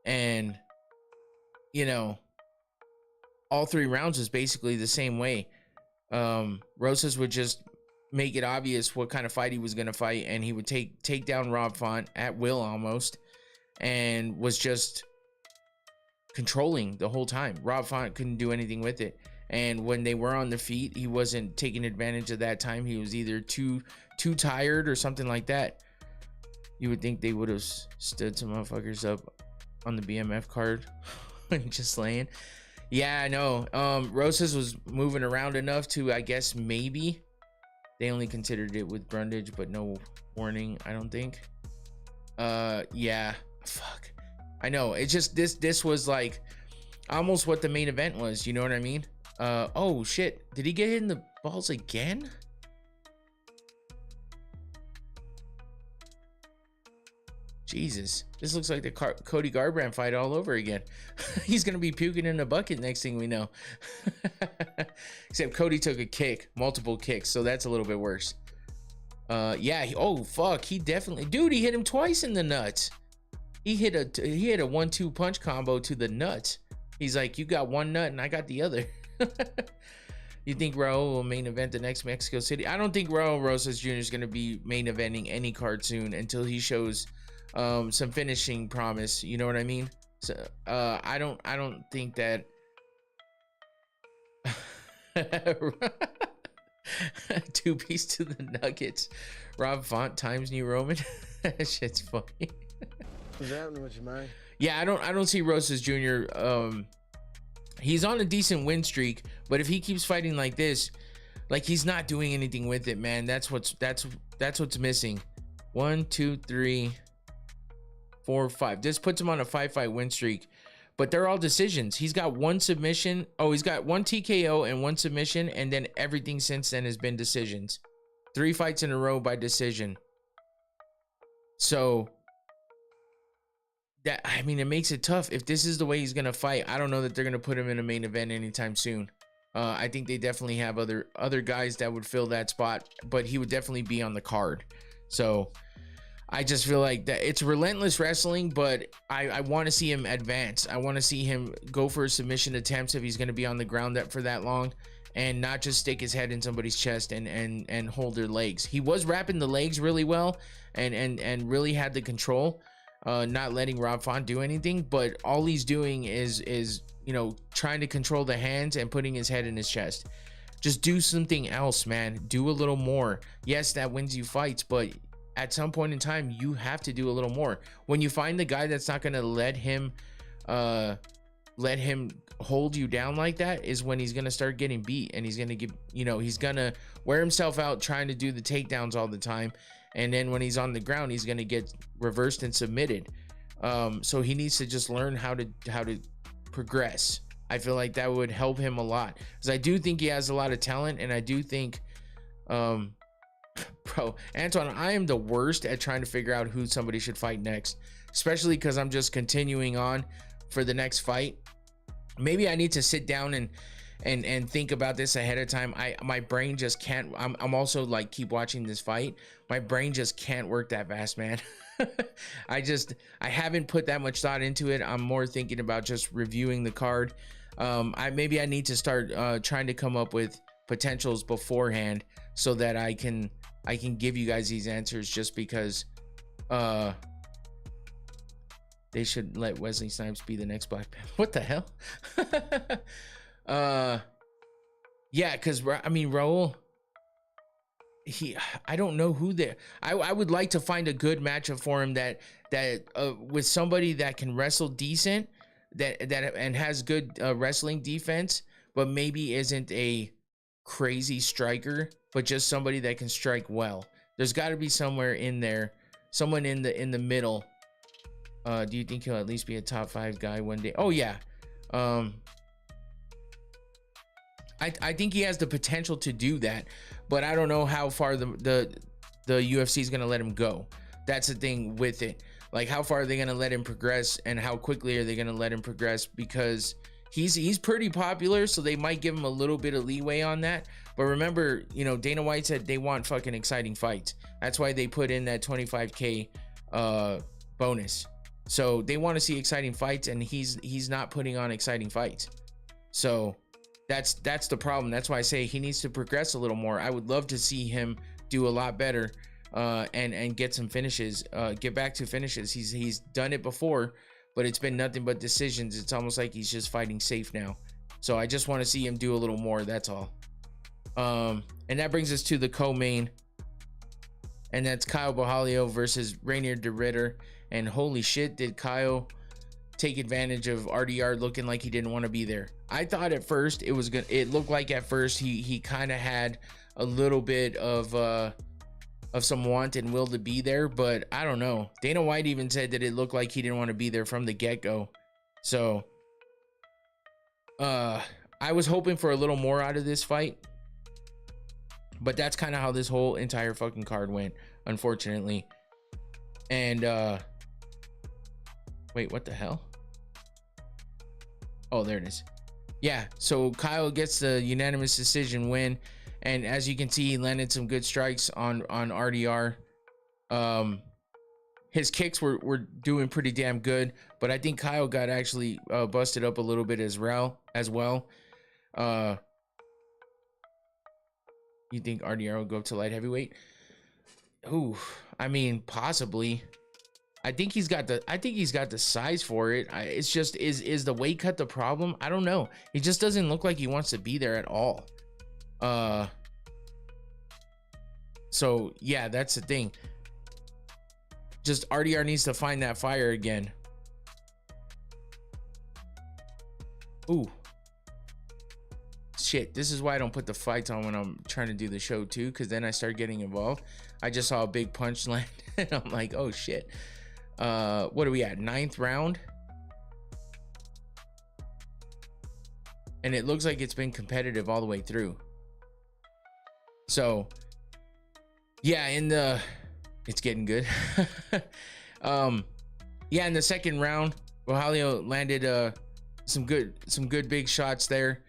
And, you know, all 3 rounds was basically the same way. Rosas would just make it obvious what kind of fight he was going to fight, and he would take down Rob Font at will almost, and was just controlling the whole time. Rob Font couldn't do anything with it, and when they were on the feet, he wasn't taking advantage of that time. He was either too tired or something like that. You would think they would have stood some motherfuckers up on the BMF card and just laying. Yeah, I know. Rosas was moving around enough to, I guess, maybe they only considered it with Brundage, but no warning, I don't think. Yeah, fuck, I know. It's just this was like almost what the main event was, you know what I mean? Oh shit, did he get hit in the balls again? Jesus, this looks like the Cody Garbrandt fight all over again. He's gonna be puking in a bucket next thing we know. Except Cody took a kick, multiple kicks, so that's a little bit worse. Yeah, oh fuck, he definitely, dude, he hit him twice in the nuts. He hit a 1-2 punch combo to the nuts. He's like, you got one nut and I got the other. You think Raul will main event the next Mexico City? I don't think Raul Rosas Jr. is going to be main eventing any card soon until he shows some finishing promise. You know what I mean? So I don't think that. Two-piece to the Nuggets. Rob Font times New Roman. That shit's funny. What's happening with you, man? Yeah, I don't see Rosas Jr. He's on a decent win streak, but if he keeps fighting like this, like he's not doing anything with it, man. That's what's missing. 1, 2, 3, 4, 5. This puts him on a 5-fight win streak, but they're all decisions. He's got one submission. Oh, he's got one TKO and one submission, and then everything since then has been decisions. 3 fights in a row by decision. So that, I mean, it makes it tough. If this is the way he's gonna fight, I don't know that they're gonna put him in a main event anytime soon. I think they definitely have other guys that would fill that spot, but he would definitely be on the card. So I just feel like that it's relentless wrestling, but I want to see him advance. I want to see him go for submission attempts if he's going to be on the ground for that long, and not just stick his head in somebody's chest and hold their legs. He was wrapping the legs really well and really had the control, not letting Rob Font do anything. But all he's doing is trying to control the hands and putting his head in his chest. Just do something else, man. Do a little more. Yes, that wins you fights, but at some point in time, you have to do a little more. When you find the guy that's not going to let him hold you down like that, is when he's going to start getting beat, and he's going to get, he's going to wear himself out trying to do the takedowns all the time. And then when he's on the ground, he's going to get reversed and submitted. So he needs to just learn how to progress. I feel like that would help him a lot, because I do think he has a lot of talent, and I do think, bro, Antoine, I am the worst at trying to figure out who somebody should fight next, especially because I'm just continuing on for the next fight. Maybe I need to sit down and think about this ahead of time. My brain just can't. I'm also like, keep watching this fight. My brain just can't work that fast, man. I haven't put that much thought into it. I'm more thinking about just reviewing the card. Maybe I need to start trying to come up with potentials beforehand, so that I can give you guys these answers, just because they should let Wesley Snipes be the next Black Panther. What the hell? Yeah, because I mean, Raul, I don't know who there. I would like to find a good matchup for him that with somebody that can wrestle decent, that and has good wrestling defense, but maybe isn't a crazy striker, but just somebody that can strike well. There's got to be somewhere in there, someone in the middle. Do you think he'll at least be a top 5 guy one day? Oh yeah. I think he has the potential to do that, but I don't know how far the UFC is going to let him go. That's the thing with it. Like, how far are they going to let him progress, and how quickly are they going to let him progress? Because he's pretty popular, so they might give him a little bit of leeway on that. But remember, Dana White said they want fucking exciting fights. That's why they put in that 25K bonus. So they want to see exciting fights, and he's not putting on exciting fights. So that's the problem. That's why I say he needs to progress a little more. I would love to see him do a lot better and get some finishes, get back to finishes. He's done it before, but it's been nothing but decisions. It's almost like he's just fighting safe now. So I just want to see him do a little more. That's all. And that brings us to the co-main, and that's Kyle Borralho versus Rainier de Ritter. And holy shit, did Kyle take advantage of RDR looking like he didn't want to be there. I thought at first it was good. It looked like at first he kind of had a little bit of some want and will to be there, but I don't know. Dana White even said that it looked like he didn't want to be there from the get-go. So I was hoping for a little more out of this fight, but that's kind of how this whole entire fucking card went, unfortunately. And wait, what the hell? Oh, there it is. Yeah, so Kyle gets the unanimous decision win, and as you can see, he landed some good strikes on RDR. His kicks were doing pretty damn good, but I think Kyle got actually busted up a little bit as well. You think RDR will go up to light heavyweight? Ooh, I mean, possibly. I think he's got the size for it. It's just is the weight cut the problem? I don't know. He just doesn't look like he wants to be there at all. So yeah, that's the thing. Just RDR needs to find that fire again. Ooh. Shit, this is why I don't put the fights on when I'm trying to do the show too, because then I start getting involved. I just saw a big punch land and I'm like, oh shit. What are we at? 9th round? And it looks like it's been competitive all the way through. So yeah, it's getting good. Yeah, in the second round, Rogelio landed some good big shots there.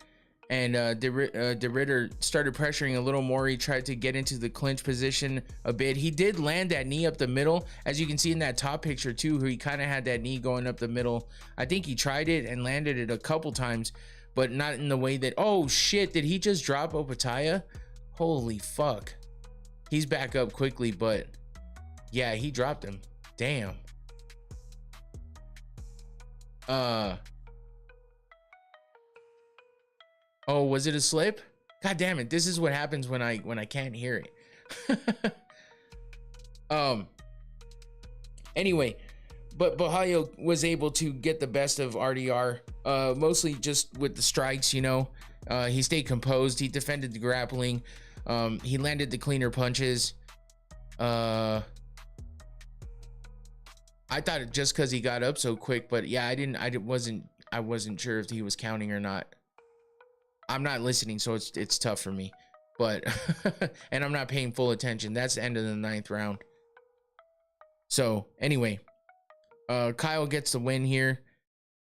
And De Ridder started pressuring a little more. He tried to get into the clinch position a bit. He did land that knee up the middle, as you can see in that top picture too, where he kind of had that knee going up the middle. I think he tried it and landed it a couple times, but not in the way that, oh shit, did he just drop Opataya? Holy fuck. He's back up quickly, but yeah, he dropped him. Damn. Oh, was it a slip? God damn it. This is what happens when I can't hear it. Anyway, but Rogelio was able to get the best of RDR, mostly just with the strikes, you know. He stayed composed. He defended the grappling. He landed the cleaner punches. I thought it just because he got up so quick, but yeah, I wasn't sure if he was counting or not. I'm not listening, so it's tough for me, but and I'm not paying full attention. That's the end of the 9th round. So anyway, Kyle gets the win here.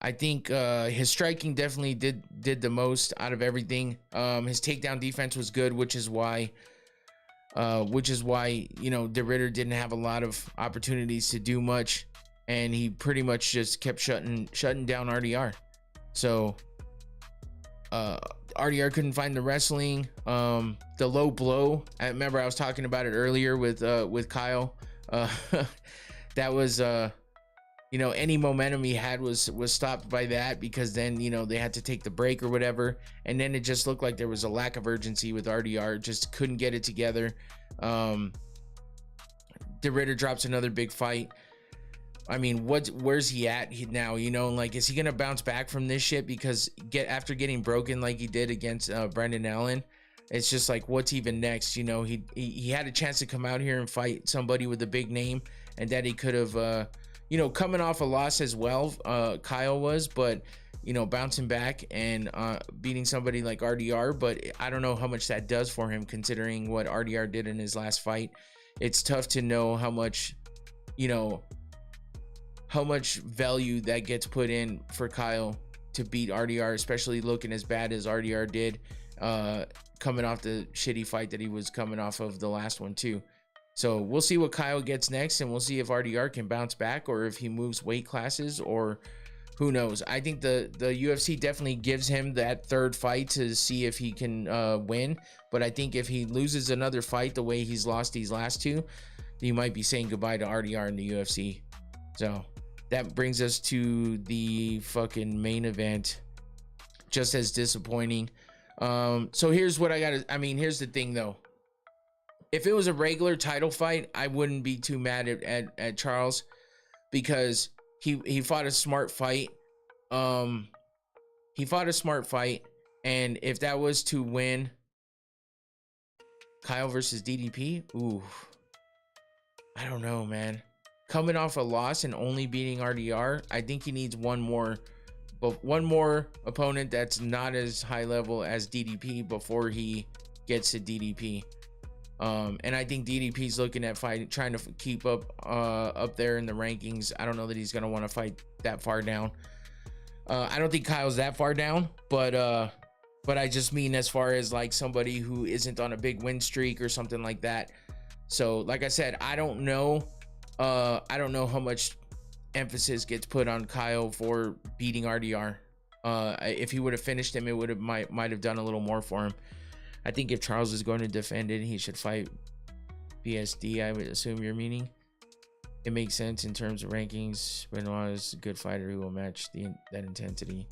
I think his striking definitely did the most out of everything. His takedown defense was good, which is why you know, De Ridder didn't have a lot of opportunities to do much, and he pretty much just kept shutting down RDR. So RDR couldn't find the wrestling. The low blow, I remember I was talking about it earlier with Kyle. That was you know, any momentum he had was stopped by that, because then, you know, they had to take the break or whatever, and then it just looked like there was a lack of urgency with RDR. Just couldn't get it together. De Ridder drops another big fight. I mean, where's he at now? You know, like, is he gonna bounce back from this shit? Because after getting broken like he did against Brendan Allen, it's just like, what's even next? You know, he had a chance to come out here and fight somebody with a big name, and that he could have, you know, coming off a loss as well. Kyle was, but you know, bouncing back and beating somebody like RDR. But I don't know how much that does for him, considering what RDR did in his last fight. It's tough to know how much, you know, how much value that gets put in for Kyle to beat RDR, especially looking as bad as RDR did, coming off the shitty fight that he was coming off of the last one too. So we'll see what Kyle gets next, and we'll see if RDR can bounce back, or if he moves weight classes, or who knows. I think the UFC definitely gives him that third fight to see if he can win, but I think if he loses another fight the way he's lost these last two, he might be saying goodbye to RDR in the UFC. So that brings us to the fucking main event. Just as disappointing. So here's what here's the thing though. If it was a regular title fight, I wouldn't be too mad at Charles, because he fought a smart fight. He fought a smart fight, and if that was to win Kyle versus DDP, ooh, I don't know, man. Coming off a loss and only beating RDR, I think he needs one more opponent that's not as high level as DDP before he gets to DDP. And I think DDP's looking at trying to keep up there in the rankings. I don't know that he's gonna want to fight that far down. I don't think Kyle's that far down, but I just mean as far as like somebody who isn't on a big win streak or something like that. So like I said, I don't know how much emphasis gets put on Kyle for beating RDR. If he would have finished him, it might have done a little more for him. I think if Charles is going to defend it, he should fight BSD. I would assume you're meaning. It makes sense in terms of rankings. Benoit is a good fighter who will match that intensity.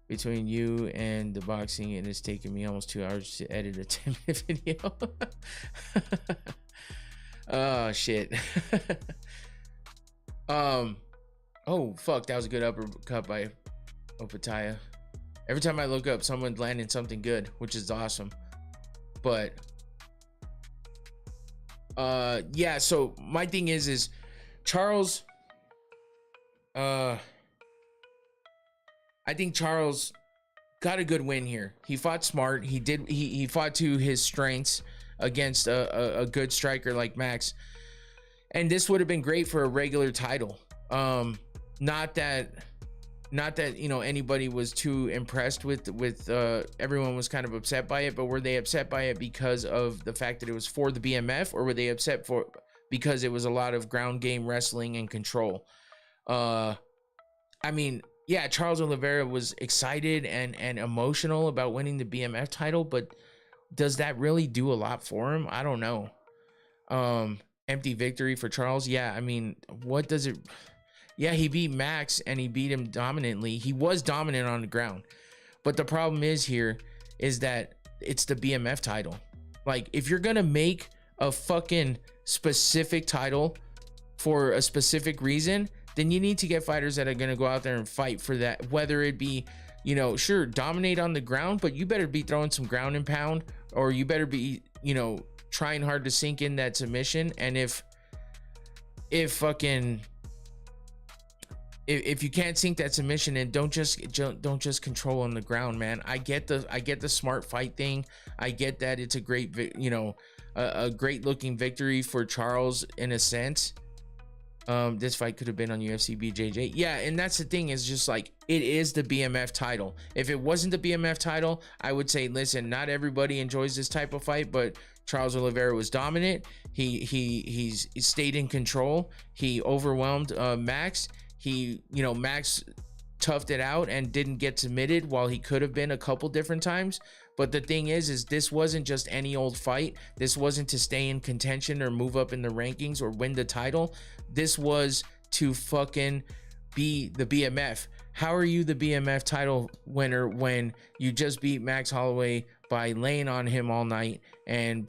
Between you and the boxing, it has taken me almost 2 hours to edit a 10-minute video. Oh shit. Oh fuck, that was a good uppercut by Opataya. Every time I look up, someone's landing something good, which is awesome. But yeah, so my thing is Charles, I think Charles got a good win here. He fought smart. He fought to his strengths against a good striker like Max. And this would have been great for a regular title. Not that you know anybody was too impressed with everyone was kind of upset by it, but were they upset by it because of the fact that it was for the BMF, or were they upset because it was a lot of ground game wrestling and control? I mean, yeah, Charles Oliveira was excited and emotional about winning the BMF title, but does that really do a lot for him? I don't know. Empty victory for Charles. Yeah, I mean, what does it? Yeah, he beat Max and he beat him dominantly. He was dominant on the ground. But the problem is that it's the BMF title. Like, if you're going to make a fucking specific title for a specific reason, then you need to get fighters that are going to go out there and fight for that. Whether it be, you know, sure, dominate on the ground, but you better be throwing some ground and pound, or you better be, you know, trying hard to sink in that submission. And if you can't sink that submission, and don't just control on the ground, man. I get the smart fight thing. I get that it's a great, you know, a great looking victory for Charles in a sense. This fight could have been on UFC BJJ. Yeah, and that's the thing, is just like, it is the BMF title. If it wasn't the BMF title, I would say, listen, not everybody enjoys this type of fight, but Charles Oliveira was dominant. He stayed in control. He overwhelmed Max. Max toughed it out and didn't get submitted, while he could have been a couple different times. But the thing is this wasn't just any old fight. This wasn't to stay in contention or move up in the rankings or win the title. This was to fucking be the BMF. How are you the BMF title winner when you just beat Max Holloway by laying on him all night and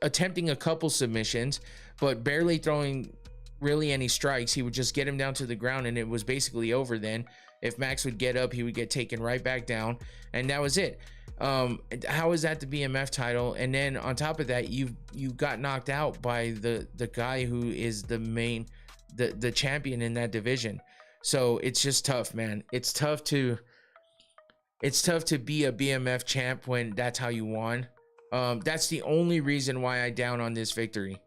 attempting a couple submissions, but barely throwing really any strikes? He would just get him down to the ground and it was basically over then. If Max would get up, he would get taken right back down, and that was it. How is that the BMF title? And then on top of that, you got knocked out by the guy who is the champion in that division. So it's just tough, man. It's tough to be a BMF champ when that's how you won. That's the only reason why I down on this victory.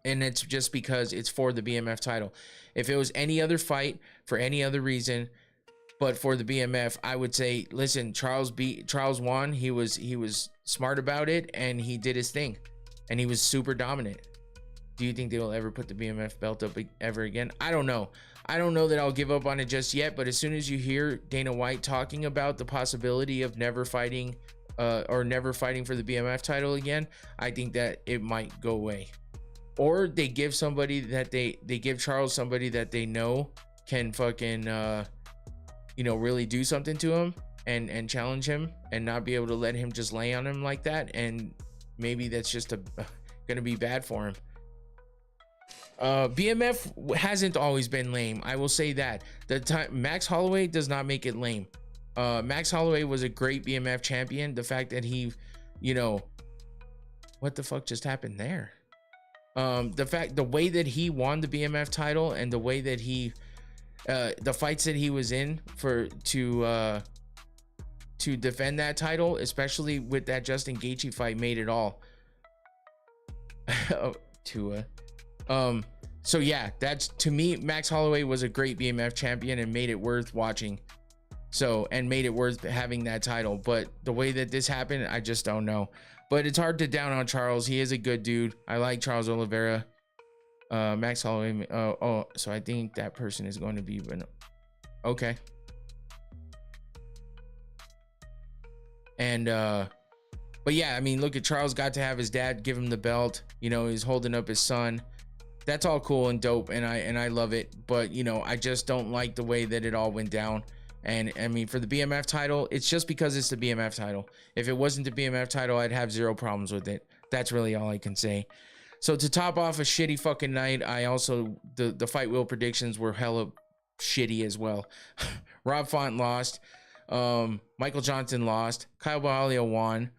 And it's just because it's for the BMF title. If it was any other fight for any other reason, but for the BMF, I would say, listen, Charles won. He was smart about it, and he did his thing, and he was super dominant. Do you think they will ever put the BMF belt up ever again? I don't know. I don't know that I'll give up on it just yet, but as soon as you hear Dana White talking about the possibility of never fighting for the BMF title again, I think that it might go away. Or they give somebody that they give Charles somebody that they know can fucking really do something to him and challenge him, and not be able to let him just lay on him like that. And maybe that's just gonna be bad for him. BMF hasn't always been lame. I will say that. Max Holloway does not make it lame. Max Holloway was a great BMF champion. The fact that he, what the fuck just happened there? The way that he won the BMF title, and the way that he, the fights that he was in to defend that title, especially with that Justin Gaethje fight, made it all. So yeah, that's, to me, Max Holloway was a great BMF champion and made it worth watching. And made it worth having that title. But the way that this happened, I just don't know. But it's hard to down on Charles. He is a good dude. I like Charles Oliveira. Max Holloway. So I think that person is going to be, okay. And but yeah, I mean, look at Charles got to have his dad give him the belt. You know, he's holding up his son. That's all cool and dope, and I love it. But you know, I just don't like the way that it all went down. And I mean, for the BMF title, it's just because it's the BMF title. If it wasn't the BMF title, I'd have zero problems with it. That's really all I can say. So to top off a shitty fucking night, I also the fight wheel predictions were hella shitty as well. Rob Font lost. Michael Johnson lost. Kyle Bahalia won.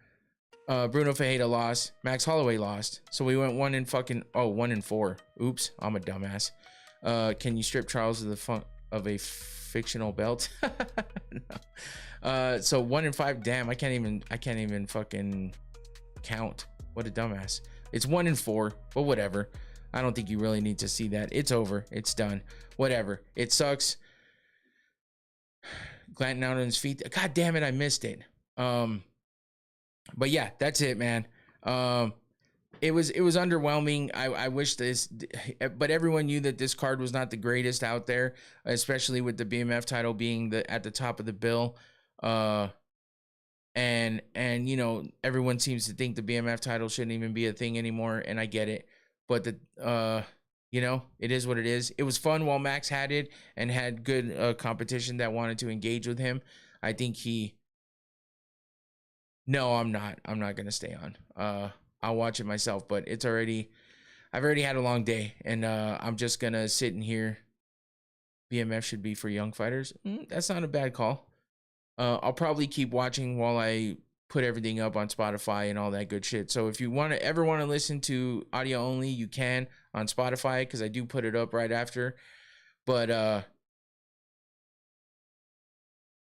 Bruno Fajeda lost. Max Holloway lost. So we went 1-4. Oops, I'm a dumbass. Can you strip Charles of a fictional belt? No. So 1-5. Damn, I can't even fucking count. What a dumbass. It's 1-4, but whatever. I don't think you really need to see that. It's over. It's done. Whatever. It sucks. Glanton out on his feet. God damn it, I missed it. But yeah, that's it, man. It was underwhelming. I wish this, but everyone knew that this card was not the greatest out there, especially with the BMF title being at the top of the bill. And you know, everyone seems to think the BMF title shouldn't even be a thing anymore, and I get it. But you know, it is what it is. It was fun while Max had it and had good competition that wanted to engage with him. I think No, I'm not gonna stay on. I'll watch it myself, but I've already had a long day, and I'm just gonna sit in here. BMF should be for young fighters. That's not a bad call. I'll probably keep watching while I put everything up on Spotify and all that good shit. So if you ever want to listen to audio only, you can on Spotify, because I do put it up right after. But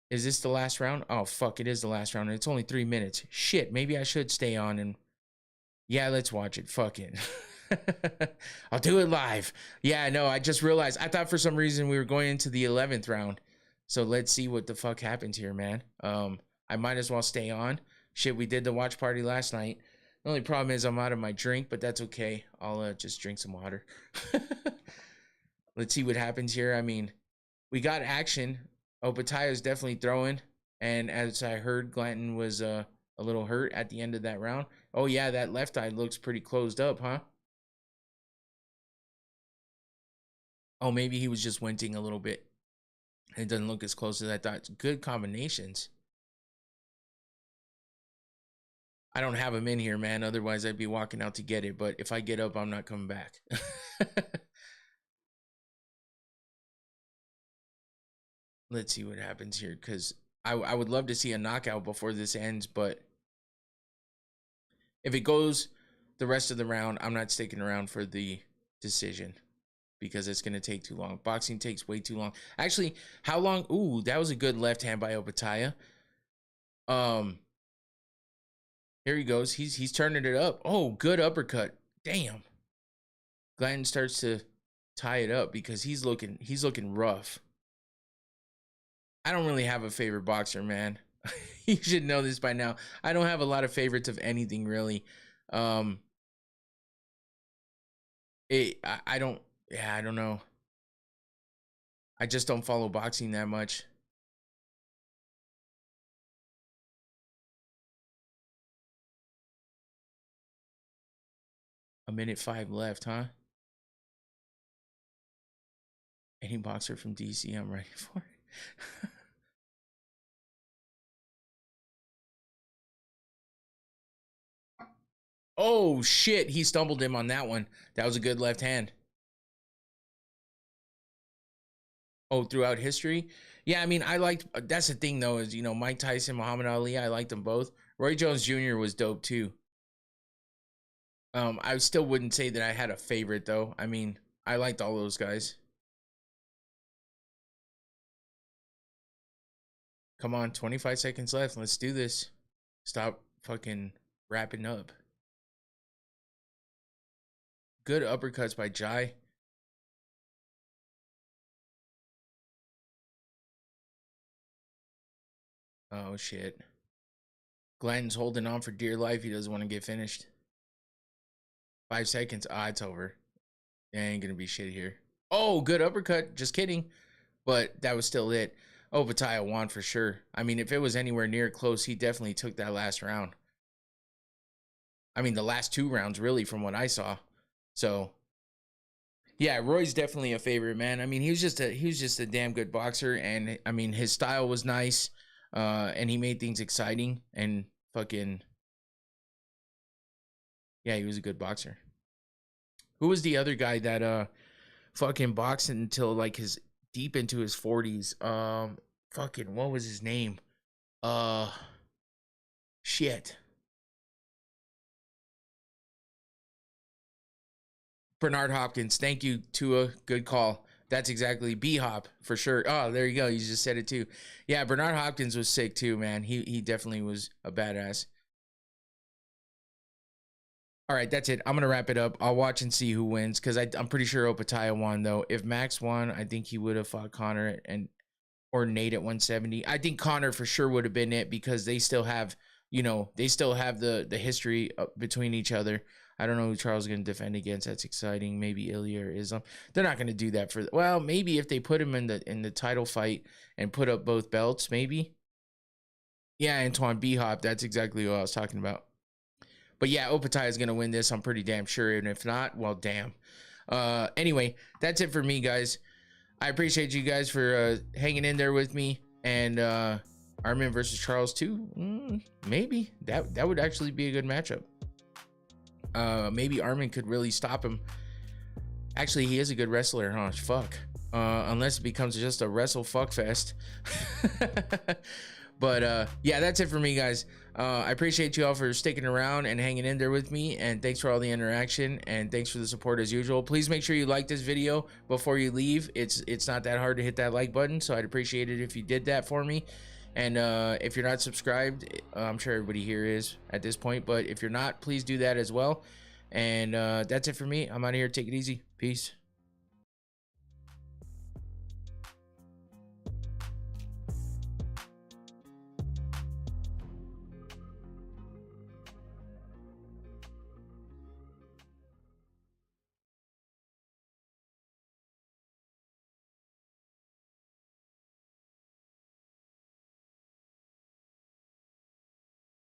is this the last round? Oh fuck, it is the last round. It's only 3 minutes. Shit, maybe I should stay on and yeah, let's watch it. Fuck it. I'll do it live. Yeah, no, I just realized. I thought for some reason we were going into the 11th round. So let's see what the fuck happens here, man. I might as well stay on. Shit, we did the watch party last night. The only problem is I'm out of my drink, but that's okay. I'll just drink some water. Let's see what happens here. I mean, we got action. Opataya is definitely throwing. And as I heard, Glanton was a little hurt at the end of that round. Oh, yeah, that left eye looks pretty closed up, huh? Oh, maybe he was just winting a little bit. It doesn't look as close as I thought. Good combinations. I don't have him in here, man. Otherwise, I'd be walking out to get it. But if I get up, I'm not coming back. Let's see what happens here, because I would love to see a knockout before this ends. But if it goes the rest of the round, I'm not sticking around for the decision, because it's going to take too long. Boxing takes way too long. Actually, how long? Ooh, that was a good left hand by Opataya. Here he goes. He's turning it up. Oh, good uppercut. Damn. Glanton starts to tie it up because he's looking rough. I don't really have a favorite boxer, man. You should know this by now. I don't have a lot of favorites of anything, really. I don't know. I just don't follow boxing that much. A minute 5 left, huh? Any boxer from DC I'm ready for. Oh, shit. He stumbled him on that one. That was a good left hand. Oh, throughout history? Yeah, I mean, that's the thing, though, is, you know, Mike Tyson, Muhammad Ali, I liked them both. Roy Jones Jr. was dope, too. I still wouldn't say that I had a favorite, though. I mean, I liked all those guys. Come on, 25 seconds left. Let's do this. Stop fucking wrapping up. Good uppercuts by Jai. Oh, shit. Glanton's holding on for dear life. He doesn't want to get finished. 5 seconds. Ah, it's over. It ain't going to be shit here. Oh, good uppercut. Just kidding. But that was still it. Opetaia won for sure. I mean, if it was anywhere near close, he definitely took that last round. I mean, the last 2 rounds, really, from what I saw. So, yeah, Roy's definitely a favorite, man. I mean, he was just a damn good boxer, and I mean, his style was nice, and he made things exciting, and fucking, yeah, he was a good boxer. Who was the other guy that fucking boxed until like his deep into his 40s? Fucking, what was his name? Shit. Bernard Hopkins. Thank you, Tua. Good call. That's exactly B-Hop for sure. Oh, there you go. You just said it too. Yeah, Bernard Hopkins was sick too, man. He definitely was a badass. All right, that's it. I'm gonna wrap it up. I'll watch and see who wins because I'm pretty sure Opetaia won though. If Max won, I think he would have fought Connor or Nate at 170. I think Connor for sure would have been it because they still have, the history between each other. I don't know who Charles is going to defend against. That's exciting. Maybe Ilya or Islam. They're not going to do that well, maybe if they put him in the title fight and put up both belts, maybe. Yeah, Antoine B-Hop. That's exactly what I was talking about. But yeah, Opetaia is going to win this. I'm pretty damn sure. And if not, well, damn. Anyway, that's it for me, guys. I appreciate you guys for hanging in there with me. And Armin versus Charles too. Maybe. That would actually be a good matchup. Maybe Armin could really stop him. Actually, he is a good wrestler, huh? Fuck. Unless it becomes just a wrestle fuck fest. But yeah, that's it for me, guys. I appreciate you all for sticking around and hanging in there with me, and thanks for all the interaction, and thanks for the support as usual. Please make sure you like this video before you leave. It's not that hard to hit that like button, so I'd appreciate it if you did that for me. And if you're not subscribed, I'm sure everybody here is at this point, but if you're not, please do that as well. And that's it for me. I'm out of here. Take it easy. Peace.